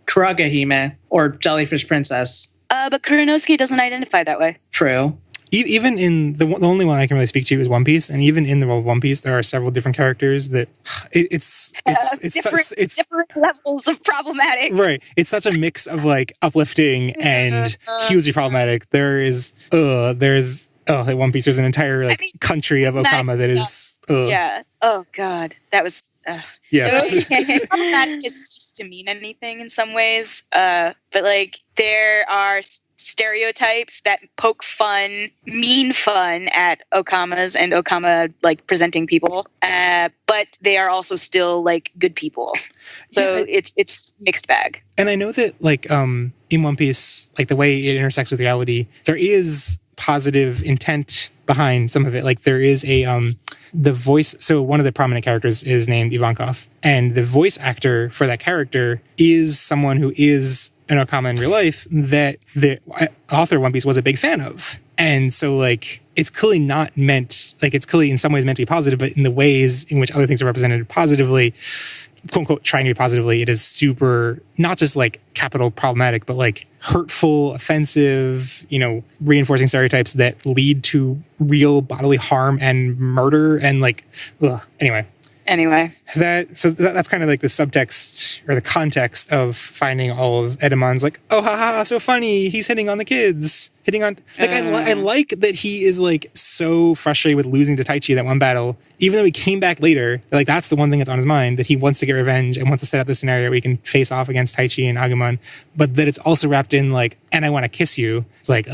Kuragahime or Jellyfish Princess? But Kurenosuke doesn't identify that way. True. Even in the only one I can really speak to is One Piece, and even in the world of One Piece, there are several different characters that it's different levels of problematic. Right. It's such a mix of like uplifting and hugely problematic. There's like One Piece. There's an entire country of Okama that is. Yeah. Oh God, that was. Yes. So, problematic is just to mean anything in some ways, but like there are stereotypes that poke mean fun at Okamas and Okama like presenting people, but they are also still like good people. So it's mixed bag. And I know that like in One Piece, like the way it intersects with reality, there is positive intent behind some of it. Like there is the voice. So one of the prominent characters is named Ivankov, and the voice actor for that character is someone who is an Okama in real life that the author of One Piece was a big fan of. And so like it's clearly not meant, like it's clearly in some ways meant to be positive, but in the ways in which other things are represented positively, quote unquote, trying to be positively, it is super, not just like capital problematic, but like hurtful, offensive, reinforcing stereotypes that lead to real bodily harm and murder and like, Anyway, that's kind of like the subtext or the context of finding all of Edamon's like, oh, haha, so funny. He's hitting on the kids, I like that he is like so frustrated with losing to Taichi that one battle, even though he came back later. Like that's the one thing that's on his mind, that he wants to get revenge and wants to set up this scenario where he can face off against Taichi and Agumon, but that it's also wrapped in like, and I want to kiss you. It's like,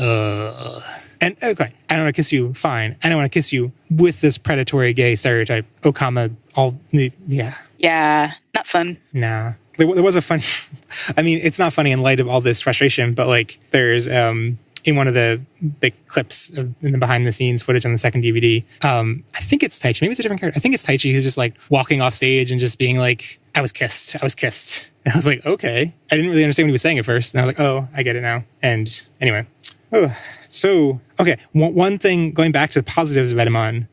and okay, I don't want to kiss you, fine. I don't want to kiss you with this predatory gay stereotype. Okama, Yeah, not fun. Nah. There was a funny, I mean, it's not funny in light of all this frustration, but like there's, in one of the big clips in the behind the scenes footage on the second DVD, I think it's Taichi, maybe it's a different character. I think it's Taichi who's just like walking off stage and just being like, I was kissed. And I was like, okay. I didn't really understand what he was saying at first. And I was like, oh, I get it now. And anyway. So, okay, one thing, going back to the positives of Edamon,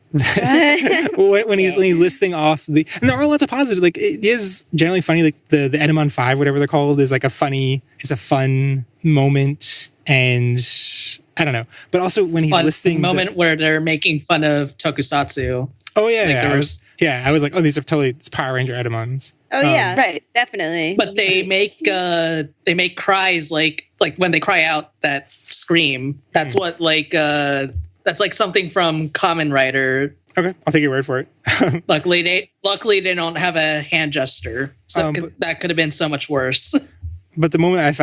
when he's listing off and there are lots of positive, like it is generally funny, like the Edamon 5, whatever they're called, is like it's a fun moment, and I don't know. But also when he's listing moment where they're making fun of Tokusatsu. Oh yeah, I was like, oh, these are totally, it's Power Ranger Edamons. Oh yeah, right, definitely. But they make cries like when they cry out that scream. That's what that's like something from Kamen Rider. Okay, I'll take your word for it. Luckily they don't have a hand gesture, so that could have been so much worse. But the moment I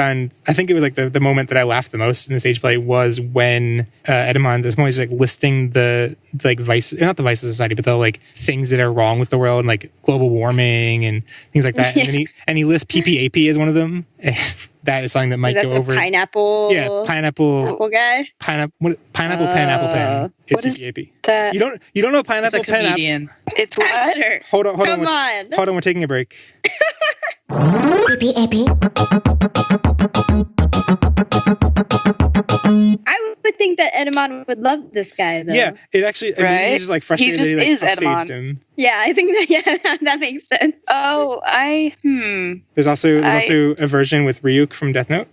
think it was like the moment that I laughed the most in the stage play was when Edamon, this moment is like listing the like vices, not the vices of society, but the like things that are wrong with the world, like global warming and things like that. Yeah. And he lists PPAP as one of them. That is something that might go over. Pineapple. Yeah, pineapple guy. Pineapple pen. What is PPAP. That? You don't know pineapple It's a comedian. pen? It's what? Sure. Hold on. Come on. Hold on. We're taking a break. I would think that Edamon would love this guy, though. Yeah, it actually. Right? I mean, he's just like frustrated. He just that he, is upstaged Edamon. him. Yeah, I think that makes sense. Oh, There's also a version with Ryuk from Death Note.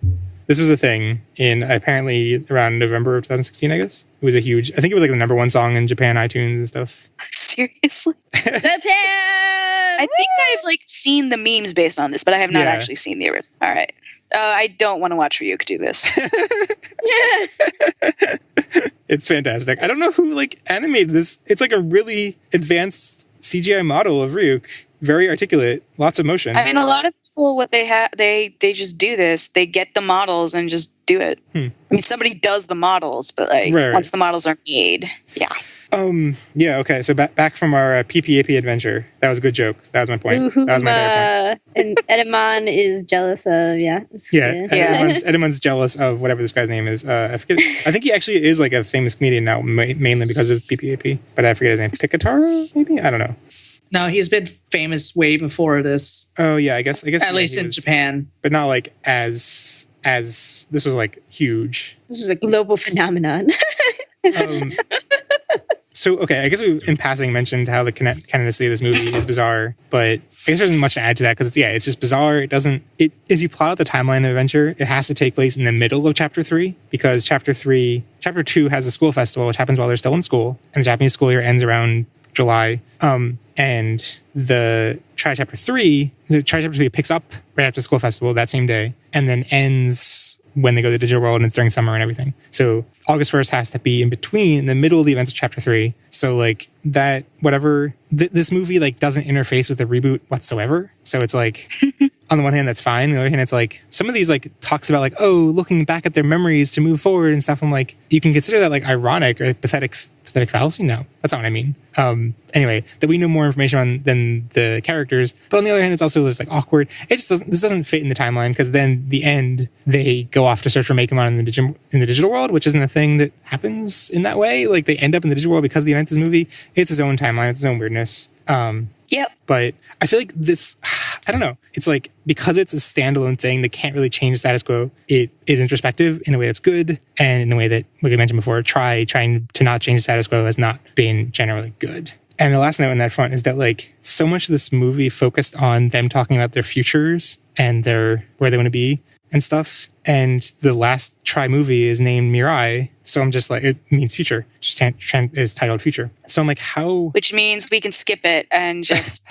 This was a thing in apparently around November of 2016, I guess. It was I think it was like the #1 song in Japan iTunes and stuff. Seriously? Japan! I think I've like seen the memes based on this, but I have not actually seen the original. All right. I don't want to watch Ryuk do this. Yeah. It's fantastic. I don't know who like animated this. It's like a really advanced CGI model of Ryuk. Very articulate, lots of motion. I mean, a lot of people, what they have, they just do this. They get the models and just do it. I mean, somebody does the models, but like once the models are made, yeah. Yeah. Okay. So back from our PPAP adventure. That was a good joke. That was my point. Ooh-hoo, that was my point. And Edamon is jealous of Edamon's jealous of whatever this guy's name is. I forget. I think he actually is like a famous comedian now, mainly because of PPAP. But I forget his name. Pikataro, maybe? I don't know. No, he's been famous way before this. Oh yeah, I guess at least in Japan, but not like as this was like huge. This is a global phenomenon. So, okay, I guess we in passing mentioned how the canonicity of this movie is bizarre, but I guess there isn't much to add to that because it's just bizarre. If you plot out the timeline of Adventure, it has to take place in the middle of Chapter 3 because Chapter 2 has a school festival, which happens while they're still in school, and the Japanese school year ends around July. And the Chapter 3 picks up right after the school festival that same day and then ends when they go to the digital world and it's during summer and everything. So August 1st has to be in between, in the middle of the events of Chapter 3. So like that, whatever, this movie like doesn't interface with the reboot whatsoever. So it's like, on the one hand, that's fine. On the other hand, it's like some of these like talks about like, oh, looking back at their memories to move forward and stuff. I'm like, you can consider that like ironic or like pathetic fallacy. No, that's not what I mean. Anyway, that we know more information on than the characters, but on the other hand, it's also just like awkward. This doesn't fit in the timeline because then the end they go off to search for Makemon in the digital world, which isn't a thing that happens in that way. Like they end up in the digital world because the event is a movie. It's its own timeline, it's its own weirdness. Yep. But I feel like this, I don't know. It's like, because it's a standalone thing that can't really change the status quo, it is introspective in a way that's good. And in a way that, like I mentioned before, trying to not change the status quo has not been generally good. And the last note on that front is that like so much of this movie focused on them talking about their futures and where they want to be and stuff. And the last Tri movie is named Mirai. So I'm just like, it means future. Just is titled Future. So I'm like, how? Which means we can skip it and just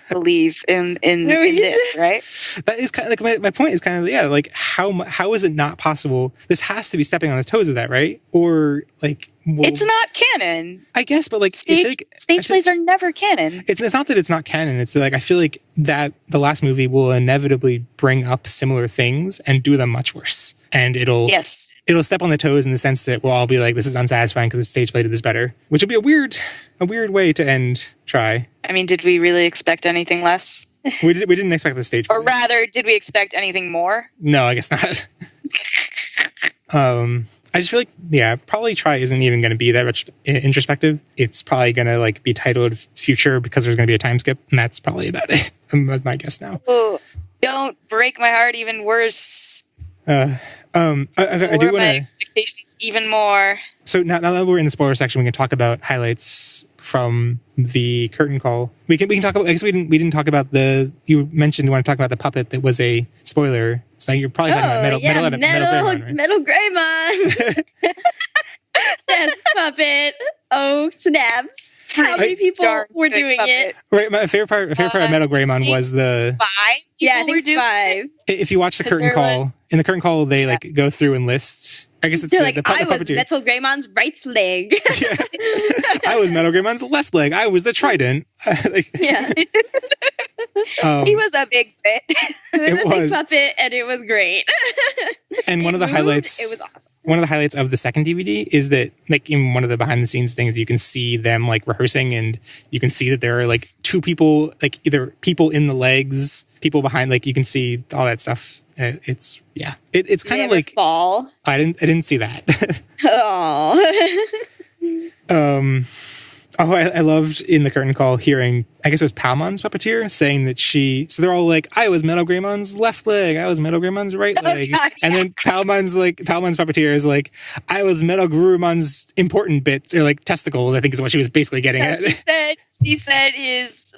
believe in this, right? That is kind of like my point is kind of, like how is it not possible? This has to be stepping on the toes of that, right? Or like, well, it's not canon. I guess, but like stage plays are never canon. It's not that it's not canon. It's like I feel like that the last movie will inevitably bring up similar things and do them much worse. And it'll step on the toes in the sense that we'll all be like, this is unsatisfying because the stage play did this better, which would be a weird way to end Tri. I mean, did we really expect anything less? We didn't expect the stage play. Or rather, did we expect anything more? No, I guess not. I just feel like, probably Tri isn't even going to be that much introspective. It's probably going to like be titled Future because there's going to be a time skip, and that's probably about it. That's my guess now. Ooh, don't break my heart even worse. I do want my expectations even more. So now that we're in the spoiler section, we can talk about highlights from the curtain call. We can talk about. I guess we didn't talk about you mentioned you want to talk about the puppet that was a spoiler. So you're probably talking about Metal Greymon. Yes, puppet. Oh, snaps. How many people were doing it? Right, my favorite part of Metal Greymon was the 5. Yeah, I think 5. If you watch the curtain call, in the curtain call, they like go through and list. I guess it's they're the I was Metal Greymon's right leg. Yeah. I was Metal Greymon's left leg. I was the trident. Yeah. He was a big bit. It was a big puppet, and it was great. And one of the highlights. It was awesome. One of the highlights of the second DVD is that, like, in one of the behind the scenes things, you can see them like rehearsing, and you can see that there are like 2 people, like either people in the legs, people behind, like you can see all that stuff. It's kind of like fall. I didn't see that. Oh. I loved in the curtain call hearing, I guess it was Palmon's puppeteer saying that so they're all like, I was Metal Greymon's left leg, I was Metal Greymon's right leg. God, yeah. And then Palmon's puppeteer is like, I was Metal Grerumon's important bits, or like testicles, I think is what she was basically getting at. She said his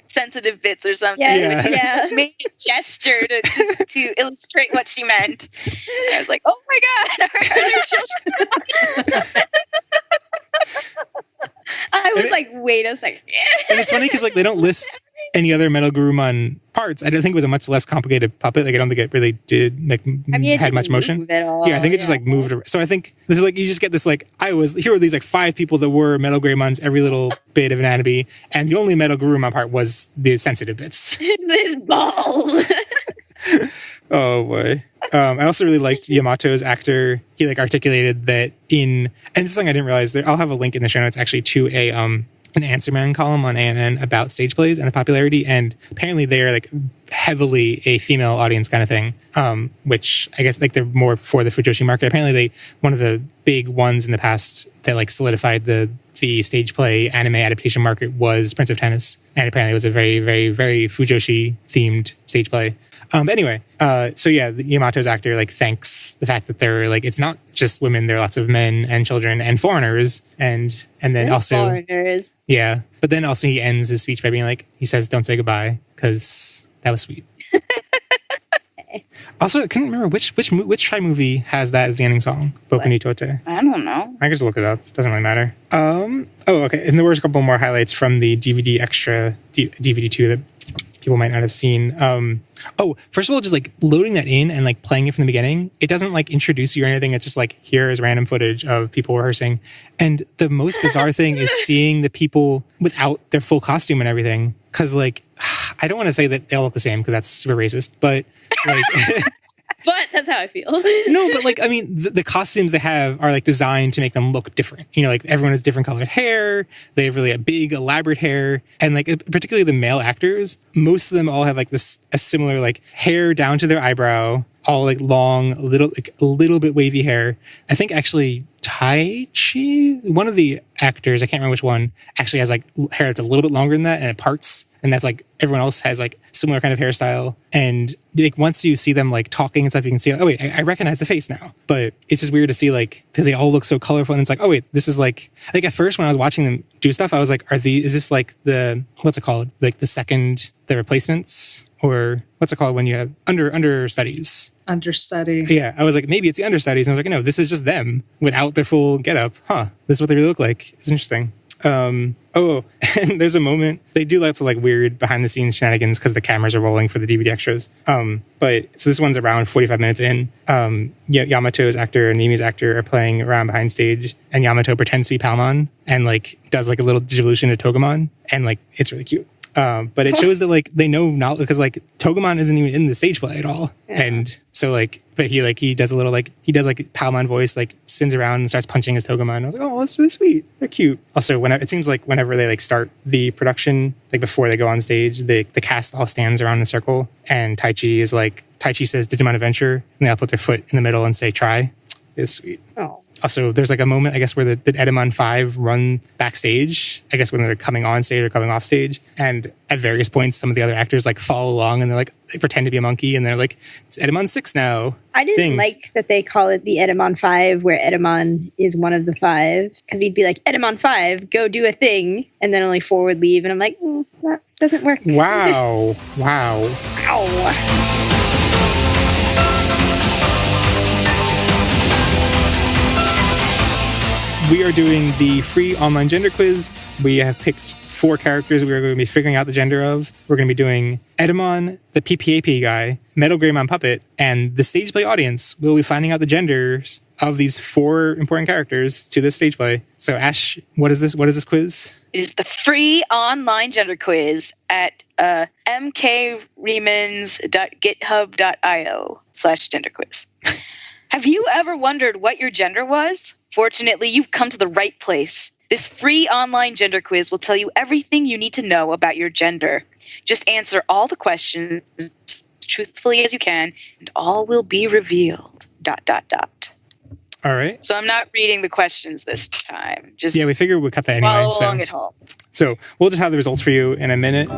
sensitive bits or something. Yeah. Made a gesture to illustrate what she meant. And I was like, oh my God, are there children? I was like, wait a second. And it's funny because like they don't list any other Metal Gurumon parts. I don't think it was a much less complicated puppet. Like I don't think it really did had much motion. I think it just like moved around. So I think this is like you just get this like here were these like 5 people that were Metal Greymon's every little bit of anatomy, and the only Metal Gurumon part was the sensitive bits. His balls. Oh boy. I also really liked Yamato's actor. He like articulated that and this is something I didn't realize. I'll have a link in the show notes actually to an Answer Man column on ANN about stage plays and the popularity, and apparently they are like heavily a female audience kind of thing, which I guess like they're more for the Fujoshi market. Apparently one of the big ones in the past that like solidified the stage play anime adaptation market was Prince of Tennis, and apparently it was a very, very, very Fujoshi themed stage play. But anyway, so yeah, Yamato's actor like thanks the fact that they're like it's not just women, there are lots of men and children and foreigners, and then also foreigners. Yeah, but then also he ends his speech by being like, he says, "Don't say goodbye," because that was sweet. Also, I couldn't remember which Tri movie has that as the ending song. Boku ni Tote. I don't know. I can just look it up. Doesn't really matter. Oh, okay. And there were a couple more highlights from the DVD extra DVD 2 that people might not have seen. First of all, just like loading that in and like playing it from the beginning, it doesn't like introduce you or anything. It's just like, here is random footage of people rehearsing. And the most bizarre thing is seeing the people without their full costume and everything. Cause like, I don't want to say that they all look the same because that's super racist, but like, but that's how I feel. No, but like, I mean, the costumes they have are like designed to make them look different. You know, like everyone has different colored hair. They have really a big, elaborate hair. And like, particularly the male actors, most of them all have like a similar like hair down to their eyebrow, all like long, a little bit wavy hair. I think actually Taichi, one of the actors, I can't remember which one, actually has like hair that's a little bit longer than that and it parts. And that's like everyone else has like similar kind of hairstyle. And like once you see them like talking and stuff, you can see, oh wait, I recognize the face now. But it's just weird to see like they all look so colorful. And it's like, oh wait, this is like at first when I was watching them do stuff, I was like, is this like what's it called? Like the replacements, or what's it called when you have understudies? Understudy. Yeah, I was like, maybe it's the understudies. And I was like, no, this is just them without their full getup. This is what they really look like. It's interesting. And there's a moment they do lots of like weird behind the scenes shenanigans because the cameras are rolling for the DVD extras. But so this one's around 45 minutes in. Yamato's actor and Nimi's actor are playing around behind stage, and Yamato pretends to be Palmon and like does like a little digivolution to Togemon, and like it's really cute. But it shows that like they know not because like Togemon isn't even in the stage play at all, and so like, but he does a little like Palmon voice, like spins around and starts punching his Togemon. I was like, oh, that's really sweet. They're cute. Also, it seems like whenever they like start the production, like before they go on stage, the cast all stands around in a circle, and Taichi says Digimon Adventure, and they all put their foot in the middle and say try. It's sweet. Oh. Also, there's like a moment, I guess, where the Edamon 5 run backstage, I guess when they're coming on stage or coming off stage. And at various points, some of the other actors like follow along and they pretend to be a monkey. And they're like, it's Edamon 6 now. I didn't like that they call it the Edamon 5, where Edamon is one of the 5. Because he'd be like, Edamon 5, go do a thing. And then only 4 would leave. And I'm like, that doesn't work. Wow. Ow. We are doing the free online gender quiz. We have picked 4 characters we are going to be figuring out the gender of. We're going to be doing Edamon, the PPAP guy, Metal Greymon Puppet, and the stage play audience. We'll be finding out the genders of these 4 important characters to this stage play. So Ash, what is this quiz? It is the free online gender quiz at mkremans.github.io/genderquiz. Have you ever wondered what your gender was? Fortunately, you've come to the right place. This free online gender quiz will tell you everything you need to know about your gender. Just answer all the questions as truthfully as you can, and all will be revealed. ... All right. So I'm not reading the questions this time. Just we figured we'd cut that anyway. Follow along at home. So we'll just have the results for you in a minute.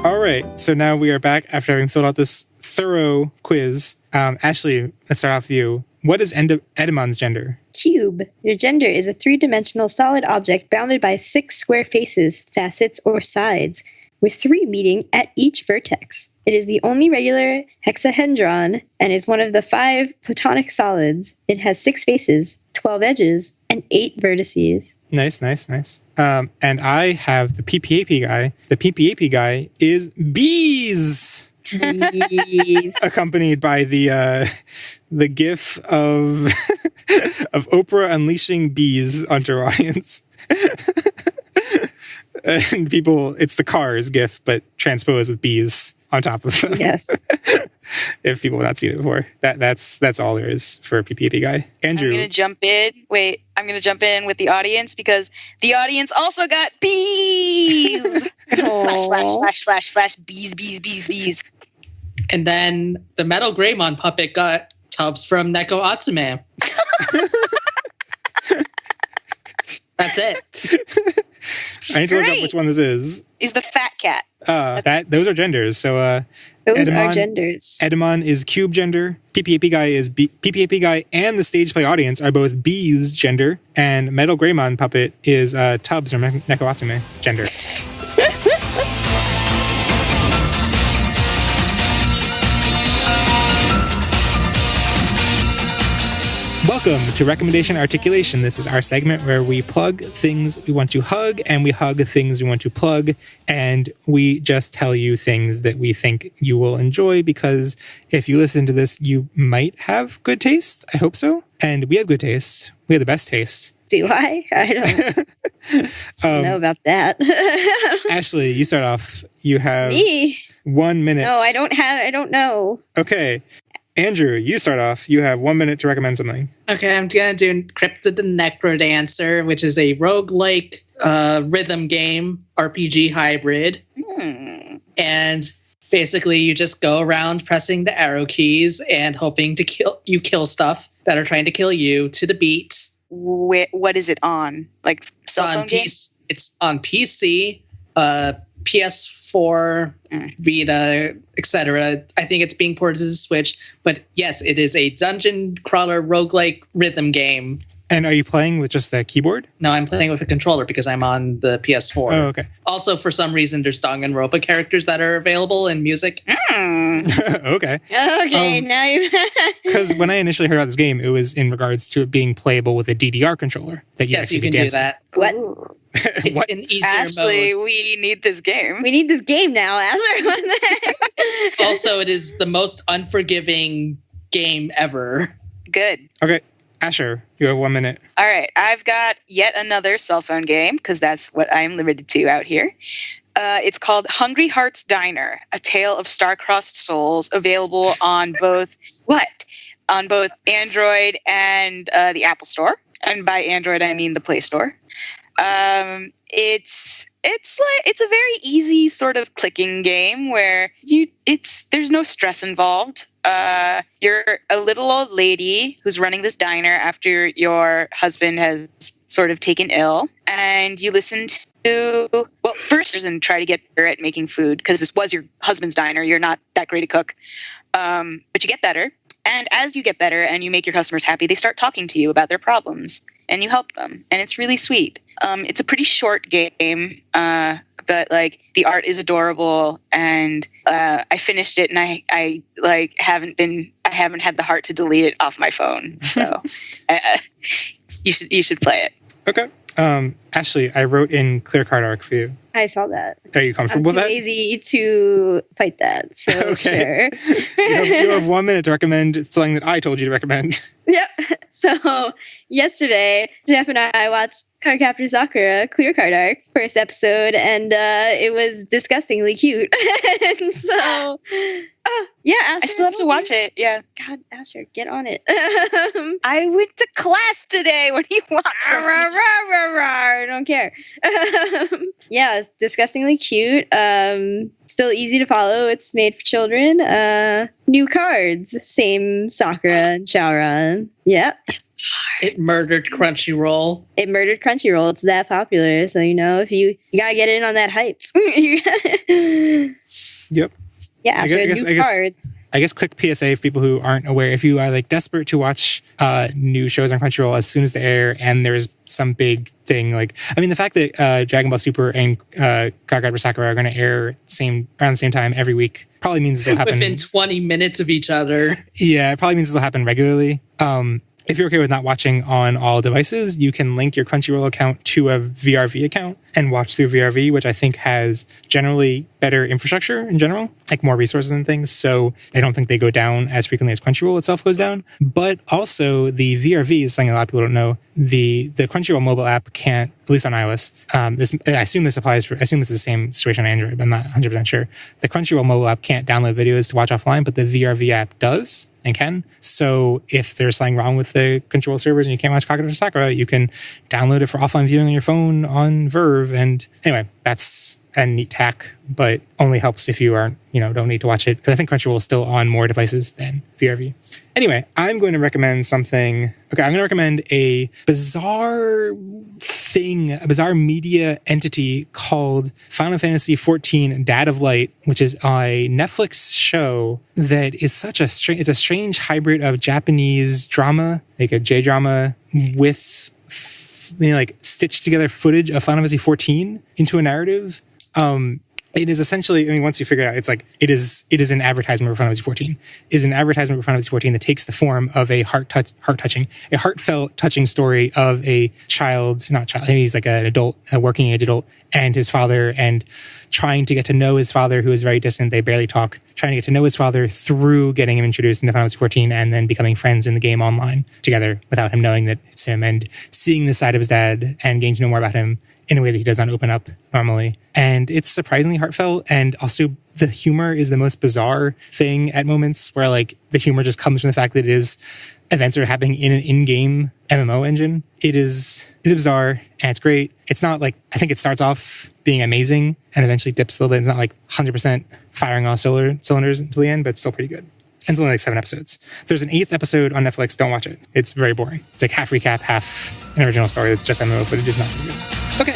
All right, so now we are back after having filled out this thorough quiz. Ashley, let's start off with you. What is Edamon's gender? Cube. Your gender is a 3-dimensional solid object bounded by 6 square faces, facets, or sides, with 3 meeting at each vertex. It is the only regular hexahedron and is one of the 5 platonic solids. It has 6 faces, 12 edges, and 8 vertices. Nice. And I have the PPAP guy. The PPAP guy is bees. Accompanied by the gif of Oprah unleashing bees onto her audience. And people, it's the Cars gif, but transposed with bees on top of them. Yes. If people have not seen it before. That's all there is for PPAP guy. Andrew. I'm going to jump in. Wait, I'm going to jump in with the audience because the audience also got bees. Flash, bees. And then the Metal Greymon puppet got tubs from Neko Atsume. That's it. I need to look up which one this is. He's the fat cat. Those are genders. So those are genders. Edamon is cube gender. PPAP guy is PPAP guy, and the stage play audience are both B's gender, and Metal Greymon puppet is Tubbs or Nekawatsume gender. Welcome to Recommendation Articulation. This is our segment where we plug things we want to hug and we hug things we want to plug, and we just tell you things that we think you will enjoy, because if you listen to this, you might have good taste. I hope so. And we have good taste. We have the best taste. Do I? I don't know about that. Ashley, you start off. You have Me? 1 minute. No, I don't know. Okay. Andrew, you start off. You have 1 minute to recommend something. Okay, I'm going to do Cryptid the Necrodancer, which is a roguelike rhythm game, RPG hybrid. And basically you just go around pressing the arrow keys and hoping to kill stuff that are trying to kill you to the beat. What is it on? Like cell phone game? It's on PC, PS4, Vita, etc. I think it's being ported to the Switch, but yes, it is a dungeon crawler roguelike rhythm game. And are you playing with just the keyboard? No, I'm playing with a controller because I'm on the PS4. Oh, okay. Also, for some reason, there's Danganronpa characters that are available in music. Okay. Okay, now you... Because when I initially heard about this game, it was in regards to it being playable with a DDR controller. That you can do that. What? It's an easier Ashley, mode. we need this game. We need this game now, Ashley. Also, it is the most unforgiving game ever. Good. Okay. Asher, you have 1 minute. All right. I've got yet another cell phone game, because that's what I'm limited to out here. It's called Hungry Heart's Diner, A Tale of Star-Crossed Souls, available on both Android and the Apple Store. And by Android, I mean the Play Store. It's a very easy sort of clicking game where there's no stress involved. You're a little old lady who's running this diner after your husband has sort of taken ill, and you listen to, well, first and try to get better at making food, because this was your husband's diner. You're not that great a cook, but you get better. And as you get better and you make your customers happy, they start talking to you about their problems, and you help them, and it's really sweet. It's a pretty short game, but like the art is adorable, and I finished it, and I haven't had the heart to delete it off my phone. So you should play it. Okay. Ashley, I wrote in Clear Card Arc for you. I saw that. Are you comfortable with that? I'm too lazy to fight that, so okay. Sure. you have 1 minute to recommend something that I told you to recommend. Yep. So yesterday, Jeff and I watched Cardcaptor Sakura Clear Card Arc first episode, and it was disgustingly cute. And so, yeah, Asher, I still have to watch it. Yeah. God, Asher, get on it. I went to class today. What do you want from me? I don't care. Yeah, it's disgustingly cute. Still easy to follow. It's made for children. New cards. Same Sakura and Shaoran. Yep. It murdered Crunchyroll. It's that popular. So, if you gotta get in on that hype. Yep. Yeah, I guess quick PSA for people who aren't aware, if you are like desperate to watch new shows on Crunchyroll as soon as they air, and there's some big thing, the fact that Dragon Ball Super and Cardcaptor Sakura are going to air around the same time every week probably means this will happen within 20 minutes of each other. Yeah, it probably means this will happen regularly. If you're okay with not watching on all devices, you can link your Crunchyroll account to a VRV account and watch through VRV, which I think has generally better infrastructure in general, like more resources and things. So I don't think they go down as frequently as Crunchyroll itself goes down. But also the VRV is something a lot of people don't know. The Crunchyroll mobile app can't, at least on iOS. I assume this is the same situation on Android, but I'm not 100% sure. The Crunchyroll mobile app can't download videos to watch offline, but the VRV app does and can. So if there's something wrong with the Crunchyroll servers and you can't watch Cardcaptor Sakura, you can download it for offline viewing on your phone on Verve. And anyway, that's a neat tack, but only helps if you aren't, don't need to watch it. Because I think Crunchyroll is still on more devices than VRV. Anyway, I'm going to recommend something. Okay, I'm going to recommend a bizarre thing, a bizarre media entity called Final Fantasy XIV Dad of Light, which is a Netflix show that is such a it's a strange hybrid of Japanese drama, like a J-drama, with stitched together footage of Final Fantasy XIV into a narrative. It is essentially, once you figure it out, it's like it is an advertisement for Final Fantasy XIV. It is an advertisement for Final Fantasy XIV that takes the form of a heartfelt, touching story of a he's like an adult, a working age adult, and his father, and trying to get to know his father, who is very distant. They barely talk. Trying to get to know his father through getting him introduced into Final Fantasy XIV, and then becoming friends in the game online together without him knowing that it's him, and seeing the side of his dad and getting to know more about him in a way that he does not open up normally. And it's surprisingly heartfelt, and also the humor is the most bizarre thing at moments, where the humor just comes from the fact that it is events are happening in an in-game MMO engine. It is bizarre, and it's great. It's not I think it starts off being amazing and eventually dips a little bit. It's not 100% firing all cylinders until the end, but it's still pretty good. And it's only 7 episodes. There's an 8th episode on Netflix. Don't watch it. It's very boring. It's half recap, half an original story. It's just MMO footage. It's not very good. Okay.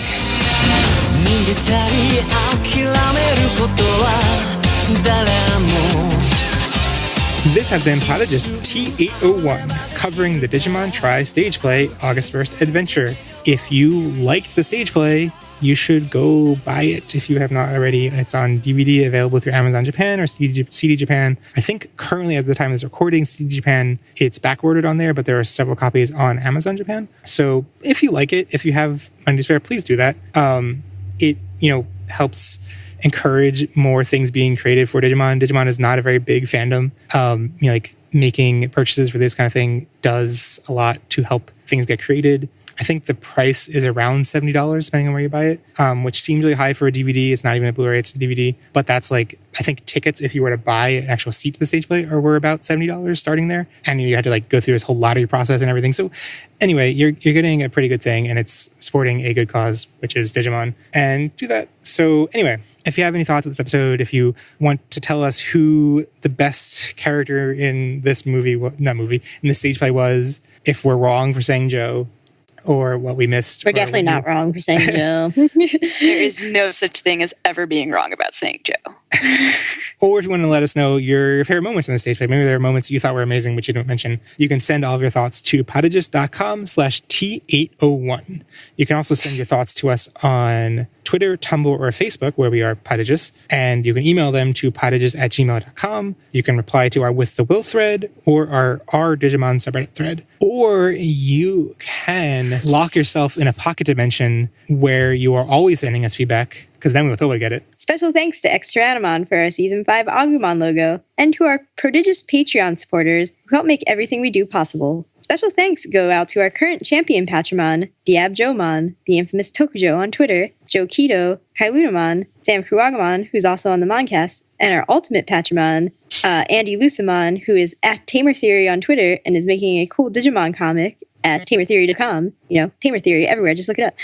This has been Prodigy's T801, covering the Digimon Tri stage play August 1st adventure. If you liked the stage play, you should go buy it if you have not already. It's on DVD, available through Amazon Japan or CD Japan. I think currently, as the time of this recording, CD Japan, it's backordered on there, but there are several copies on Amazon Japan. So if you like it, if you have money to spare, please do that. It helps encourage more things being created for Digimon. Digimon is not a very big fandom. Making purchases for this kind of thing does a lot to help things get created. I think the price is around $70, depending on where you buy it, which seems really high for a DVD. It's not even a Blu-ray, it's a DVD. But that's I think tickets, if you were to buy an actual seat to the stage play, were about $70 starting there. And you had to go through this whole lottery process and everything. So anyway, you're getting a pretty good thing, and it's supporting a good cause, which is Digimon. And do that. So anyway, if you have any thoughts on this episode, if you want to tell us who the best character in this in the stage play was, if we're wrong for saying Joe, or what we missed. We're definitely not wrong for saying Joe. There is no such thing as ever being wrong about saying Joe. Or if you want to let us know your favorite moments on the stage play, maybe there are moments you thought were amazing, which you didn't mention, you can send all of your thoughts to podagist.com/T801. You can also send your thoughts to us on Twitter, Tumblr, or Facebook, where we are Podagist, and you can email them to podagist@gmail.com. You can reply to our With the Will thread or our Digimon subreddit thread. Or you can lock yourself in a pocket dimension where you are always sending us feedback, because then we will totally get it. Special thanks to Extra Animon for our Season 5 Agumon logo, and to our prodigious Patreon supporters who help make everything we do possible. Special thanks go out to our current champion Patramon, Diab Jomon, the infamous Tokujo on Twitter, Joe Keto, Kailunamon, Sam Kuwagamon, who's also on the Moncast, and our ultimate Patramon, Andy Lusamon, who is at Tamer Theory on Twitter and is making a cool Digimon comic at tamertheory.com. Tamer Theory everywhere, just look it up.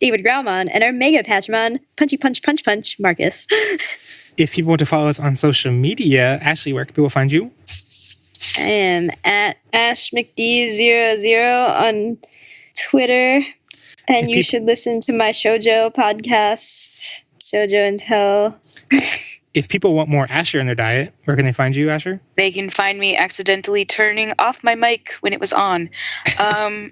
David Grauman, and our mega Patramon, Punchy Punch Punch Punch, Marcus. If people want to follow us on social media, Ashley, where can people find you? I am at AshMcD00 on Twitter. And you should listen to my shoujo podcast, Shoujo and Tell. If people want more Asher in their diet, where can they find you, Asher? They can find me accidentally turning off my mic when it was on. I'm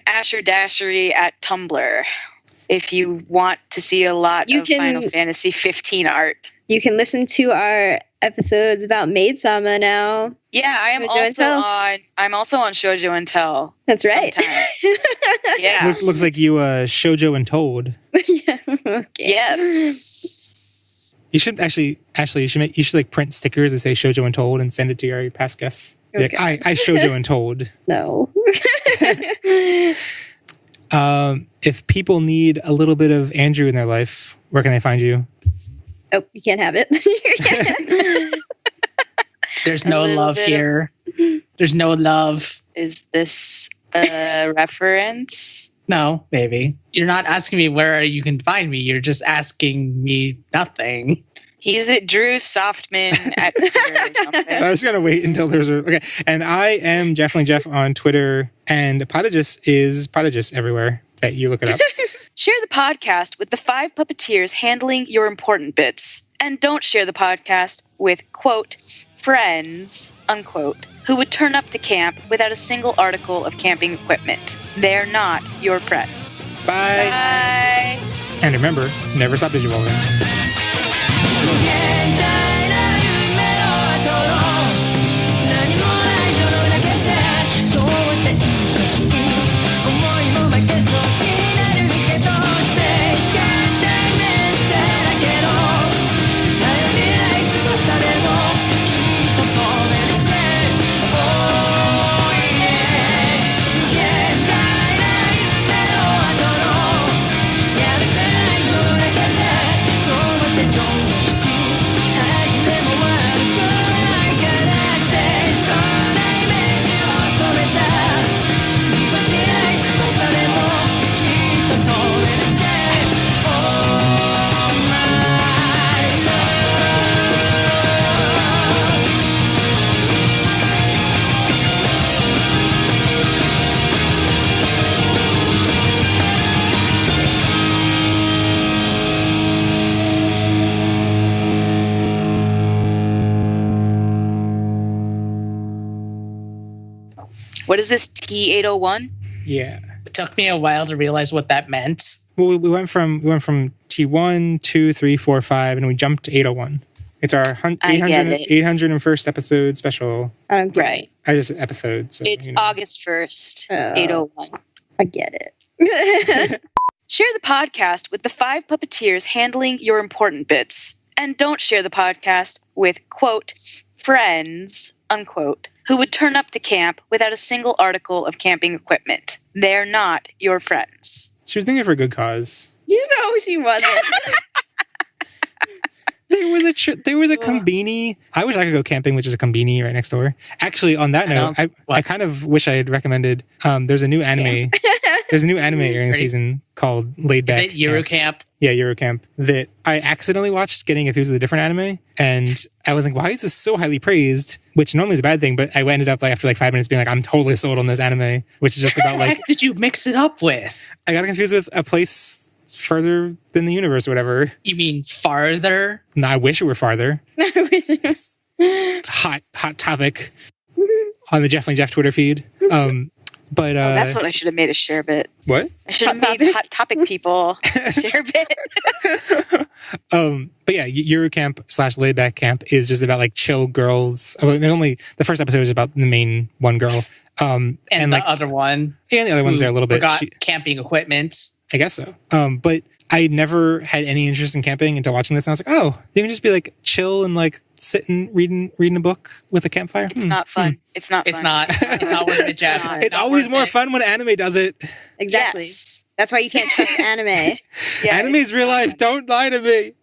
Asher Dashery at Tumblr. If you want to see a lot of Final Fantasy 15 art. You can listen to our episodes about Maid Sama now. Yeah, I'm also on Shoujo and Tell. That's right. Yeah. Looks like you Shoujo and Told. Yeah. Okay. Yes. You should actually, Ashley, you should print stickers that say Shoujo and Told and send it to your past guests. Okay. I Shoujo and Told. No. If people need a little bit of Andrew in their life, where can they find you? Oh, you can't have it. There's no love here. There's no love. Is this a reference No, maybe. You're not asking me where you can find me. You're just asking me nothing. He's at Drew Softman at Twitter or something. I was going to wait until there's okay. And I am definitely Jeff on Twitter, and Podigus is Podigus everywhere that you look it up. Share the podcast with the 5 puppeteers handling your important bits. And don't share the podcast with, quote, friends, unquote, who would turn up to camp without a single article of camping equipment. They're not your friends. Bye. Bye. And remember, never stop digivolving. What is this, T801? Yeah. It took me a while to realize what that meant. Well, we went from T1, 2, 3, 4, 5, and we jumped to 801. It's our 801st episode special. Right. I just said episode. So, it's August 1st, 801. I get it. Share the podcast with the 5 puppeteers handling your important bits. And don't share the podcast with, quote, friends, unquote, who would turn up to camp without a single article of camping equipment. They're not your friends. She was doing it for a good cause. You know she wasn't. There was a Combini. I wish I could go camping, which is a Combini right next door. Actually, on that note, I kind of wish I had recommended. There's a new anime. There's a new anime airing this season called Laid Back. Is it Eurocamp? Yeah, Eurocamp. That I accidentally watched, getting if it was a different anime, and I was like, "Why is this so highly praised?" Which normally is a bad thing, but I ended up after 5 minutes being like, "I'm totally sold on this anime," which is just about What did you mix it up with? I got confused with a place further than the universe or whatever. You mean farther? No, I wish it were farther. Hot topic on the Jeff Twitter feed. But that's what I should have made a share bit. What? I should have made Hot Topic people share bit. But yeah, Eurocamp / Laid Back Camp is just about chill girls. There's only the first episode is about the main one girl. And the other one. And the other ones are a little bit camping equipment. I guess so. But I never had any interest in camping until watching this, and I was like, oh, you can just be chill and sitting reading a book with a campfire. It's not fun. It's not fun. It's not worth it, Jeff. It's always more fun when anime does it. Exactly. Yes. That's why you can't trust anime. Yeah, Anime's real life. Don't lie to me.